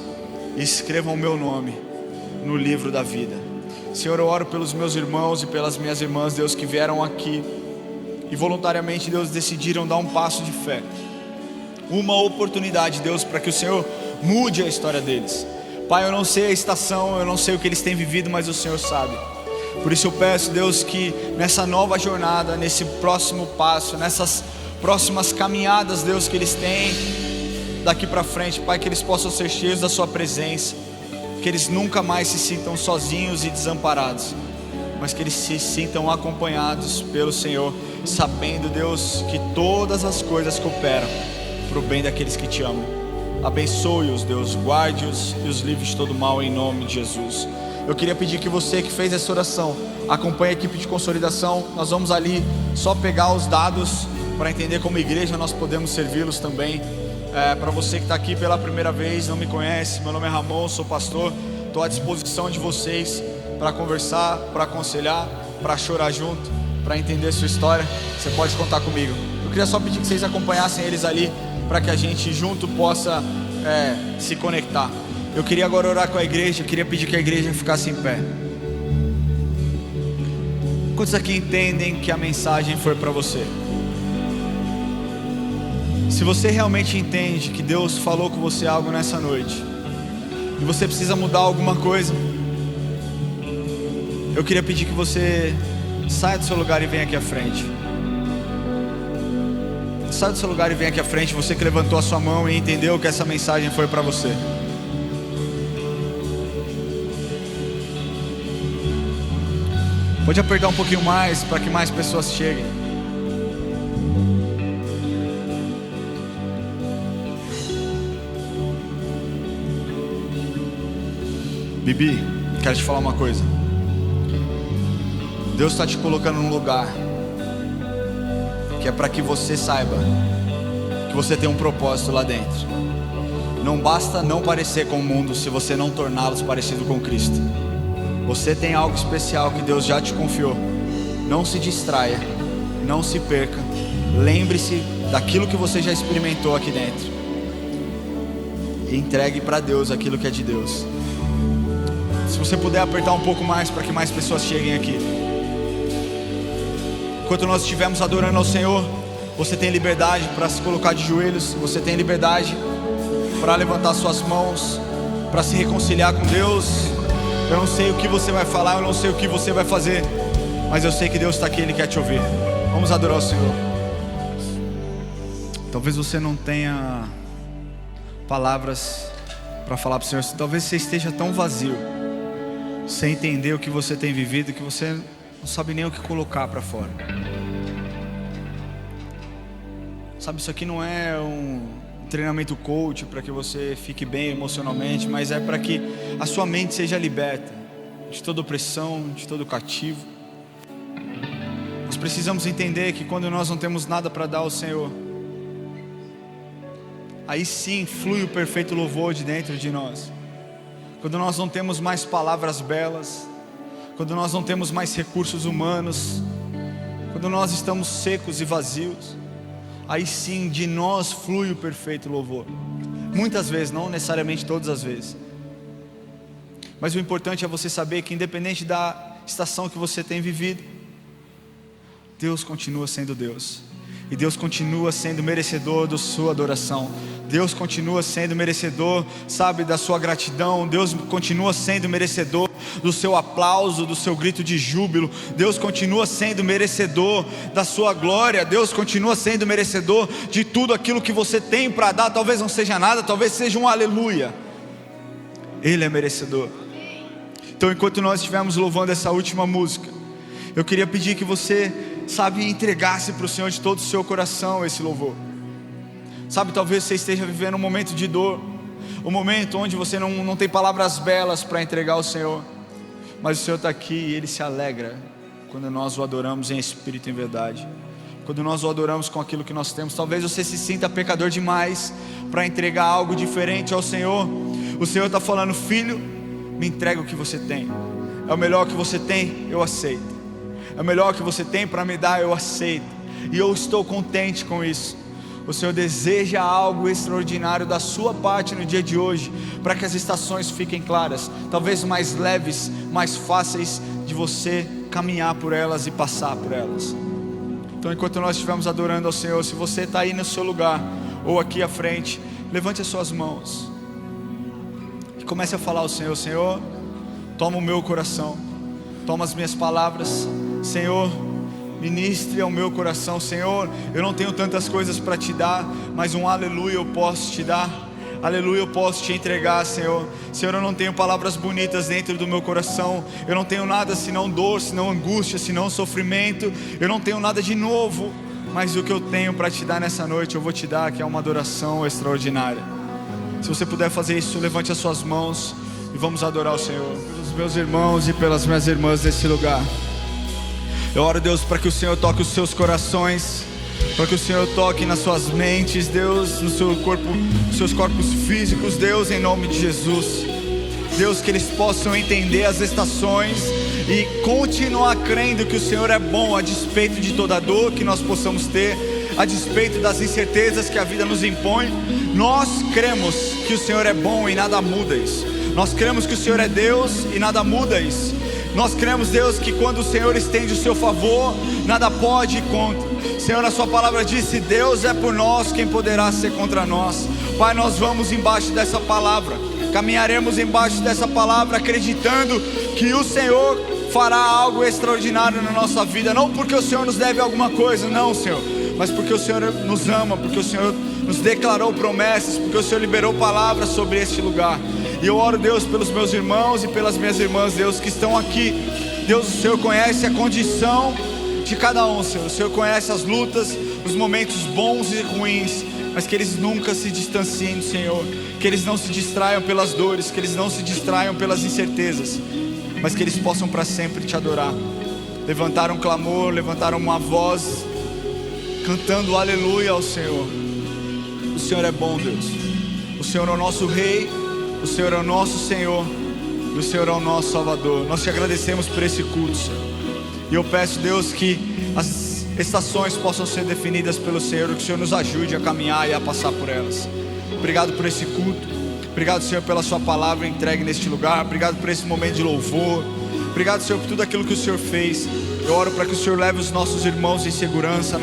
e escreva o meu nome no livro da vida. Senhor, eu oro pelos meus irmãos e pelas minhas irmãs, Deus, que vieram aqui e voluntariamente, Deus, decidiram dar um passo de fé, uma oportunidade, Deus, para que o Senhor mude a história deles. Pai, eu não sei a estação, eu não sei o que eles têm vivido, mas o Senhor sabe. Por isso eu peço, Deus, que nessa nova jornada, nesse próximo passo, nessas próximas caminhadas, Deus, que eles têm daqui para frente, Pai, que eles possam ser cheios da Sua presença, que eles nunca mais se sintam sozinhos e desamparados, mas que eles se sintam acompanhados pelo Senhor, sabendo, Deus, que todas as coisas cooperam para o bem daqueles que Te amam. Abençoe-os, Deus, guarde-os e os livre de todo mal, em nome de Jesus. Eu queria pedir que você que fez essa oração acompanhe a equipe de consolidação. Nós vamos ali só pegar os dados para entender como igreja nós podemos servi-los também. Para você que está aqui pela primeira vez, não me conhece, meu nome é Ramon, sou pastor. Estou à disposição de vocês para conversar, para aconselhar, para chorar junto, para entender a sua história. Você pode contar comigo. Eu queria só pedir que vocês acompanhassem eles ali, para que a gente junto possa se conectar. Eu queria agora orar com a igreja, eu queria pedir que a igreja ficasse em pé. Quantos aqui entendem que a mensagem foi para você? Se você realmente entende que Deus falou com você algo nessa noite, e você precisa mudar alguma coisa, eu queria pedir que você saia do seu lugar e venha aqui à frente. Saia do seu lugar e venha aqui à frente, você que levantou a sua mão e entendeu que essa mensagem foi para você. Pode apertar um pouquinho mais para que mais pessoas cheguem. Bibi, quero te falar uma coisa. Deus está te colocando num lugar que é para que você saiba que você tem um propósito lá dentro. Não basta não parecer com o mundo se você não torná-los parecido com Cristo. Você tem algo especial que Deus já te confiou. Não se distraia, não se perca. Lembre-se daquilo que você já experimentou aqui dentro e entregue para Deus aquilo que é de Deus. Se você puder apertar um pouco mais para que mais pessoas cheguem aqui. Enquanto nós estivermos adorando ao Senhor, Você tem liberdade para se colocar de joelhos. Você tem liberdade para levantar suas mãos, para se reconciliar com Deus. Eu não sei o que você vai falar, eu não sei o que você vai fazer, mas eu sei que Deus está aqui, Ele quer te ouvir. Vamos adorar o Senhor. Talvez você não tenha palavras para falar para o Senhor. Talvez você esteja tão vazio, sem entender o que você tem vivido, que você não sabe nem o que colocar para fora. Sabe, isso aqui não é um treinamento coach para que você fique bem emocionalmente, mas é para que a sua mente seja liberta de toda opressão, de todo cativo. Nós precisamos entender que quando nós não temos nada para dar ao Senhor, aí sim flui o perfeito louvor de dentro de nós. Quando nós não temos mais palavras belas, quando nós não temos mais recursos humanos, quando nós estamos secos e vazios, aí sim de nós flui o perfeito louvor. Muitas vezes, não necessariamente todas as vezes, mas o importante é você saber que independente da estação que você tem vivido, Deus continua sendo Deus, e Deus continua sendo merecedor da sua adoração. Deus continua sendo merecedor, sabe, da sua gratidão. Deus continua sendo merecedor do seu aplauso, do seu grito de júbilo. Deus continua sendo merecedor da sua glória. Deus continua sendo merecedor de tudo aquilo que você tem para dar. Talvez não seja nada, talvez seja um aleluia. Ele é merecedor. Então, enquanto nós estivermos louvando essa última música, eu queria pedir que você, sabe, entregasse para o Senhor de todo o seu coração esse louvor. Sabe, talvez você esteja vivendo um momento de dor, um momento onde você não tem palavras belas para entregar ao Senhor, mas o Senhor está aqui e Ele se alegra quando nós o adoramos em espírito e em verdade, quando nós o adoramos com aquilo que nós temos. Talvez você se sinta pecador demais para entregar algo diferente ao Senhor. O Senhor está falando: filho, me entrega o que você tem. É o melhor que você tem, eu aceito. É o melhor que você tem para me dar, eu aceito. E eu estou contente com isso. O Senhor deseja algo extraordinário da sua parte no dia de hoje, para que as estações fiquem claras, talvez mais leves, mais fáceis de você caminhar por elas e passar por elas. Então, enquanto nós estivermos adorando ao Senhor, se você está aí no seu lugar, ou aqui à frente, levante as suas mãos e comece a falar ao Senhor: Senhor, toma o meu coração, toma as minhas palavras, Senhor, ministre ao meu coração. Senhor, eu não tenho tantas coisas para te dar, mas um aleluia eu posso te dar. Aleluia eu posso te entregar, Senhor. Senhor, eu não tenho palavras bonitas dentro do meu coração. Eu não tenho nada senão dor, senão angústia, senão sofrimento. Eu não tenho nada de novo, mas o que eu tenho para te dar nessa noite, eu vou te dar, que é uma adoração extraordinária. Se você puder fazer isso, levante as suas mãos e vamos adorar o Senhor. Pelos meus irmãos e pelas minhas irmãs desse lugar, eu oro, Deus, para que o Senhor toque os seus corações, para que o Senhor toque nas suas mentes, Deus, no seu corpo, nos seus corpos físicos, Deus, em nome de Jesus. Deus, que eles possam entender as estações e continuar crendo que o Senhor é bom, a despeito de toda a dor que nós possamos ter, a despeito das incertezas que a vida nos impõe. Nós cremos que o Senhor é bom e nada muda isso. Nós cremos que o Senhor é Deus e nada muda isso. Nós cremos, Deus, que quando o Senhor estende o seu favor, nada pode ir contra. Senhor, a sua palavra diz: se Deus é por nós, quem poderá ser contra nós? Pai, nós vamos embaixo dessa palavra, caminharemos embaixo dessa palavra, acreditando que o Senhor fará algo extraordinário na nossa vida. Não porque o Senhor nos deve alguma coisa, não, Senhor, mas porque o Senhor nos ama, porque o Senhor nos declarou promessas, porque o Senhor liberou palavras sobre este lugar. E eu oro, Deus, pelos meus irmãos e pelas minhas irmãs, Deus, que estão aqui. Deus, o Senhor conhece a condição de cada um, Senhor. O Senhor conhece as lutas, os momentos bons e ruins, mas que eles nunca se distanciem do Senhor, que eles não se distraiam pelas dores, que eles não se distraiam pelas incertezas, mas que eles possam para sempre te adorar. Levantar um clamor, levantar uma voz, cantando aleluia ao Senhor. O Senhor é bom, Deus. O Senhor é o nosso Rei, o Senhor é o nosso Senhor, e o Senhor é o nosso Salvador. Nós te agradecemos por esse culto, Senhor. E eu peço, Deus, que as estações possam ser definidas pelo Senhor, que o Senhor nos ajude a caminhar e a passar por elas. Obrigado por esse culto. Obrigado, Senhor, pela sua palavra entregue neste lugar. Obrigado por esse momento de louvor. Obrigado, Senhor, por tudo aquilo que o Senhor fez. Eu oro para que o Senhor leve os nossos irmãos em segurança,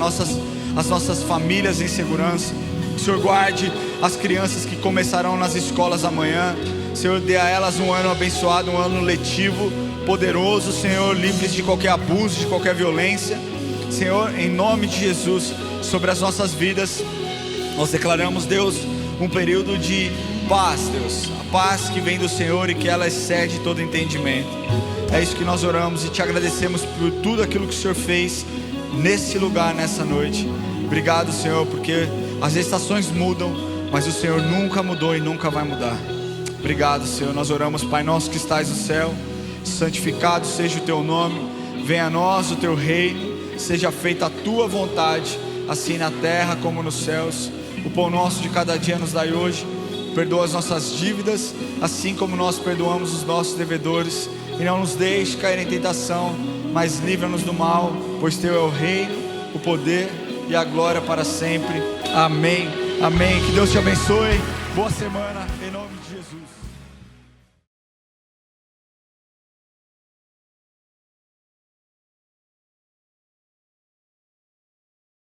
as nossas famílias em segurança. Que o Senhor guarde as crianças que começarão nas escolas amanhã. Senhor, dê a elas um ano abençoado, um ano letivo, poderoso, Senhor, livres de qualquer abuso, de qualquer violência. Senhor, em nome de Jesus, sobre as nossas vidas, nós declaramos, Deus, um período de paz, Deus, a paz que vem do Senhor e que ela excede todo entendimento. É isso que nós oramos e te agradecemos por tudo aquilo que o Senhor fez nesse lugar, nessa noite. Obrigado, Senhor, porque as estações mudam, mas o Senhor nunca mudou e nunca vai mudar. Obrigado, Senhor. Nós oramos, Pai nosso que estás no céu, santificado seja o teu nome, venha a nós o teu reino, seja feita a tua vontade, assim na terra como nos céus. O pão nosso de cada dia nos dai hoje. Perdoa as nossas dívidas, assim como nós perdoamos os nossos devedores, e não nos deixe cair em tentação, mas livra-nos do mal, pois teu é o reino, o poder e a glória para sempre. Amém, amém. Que Deus te abençoe. Boa semana, em nome de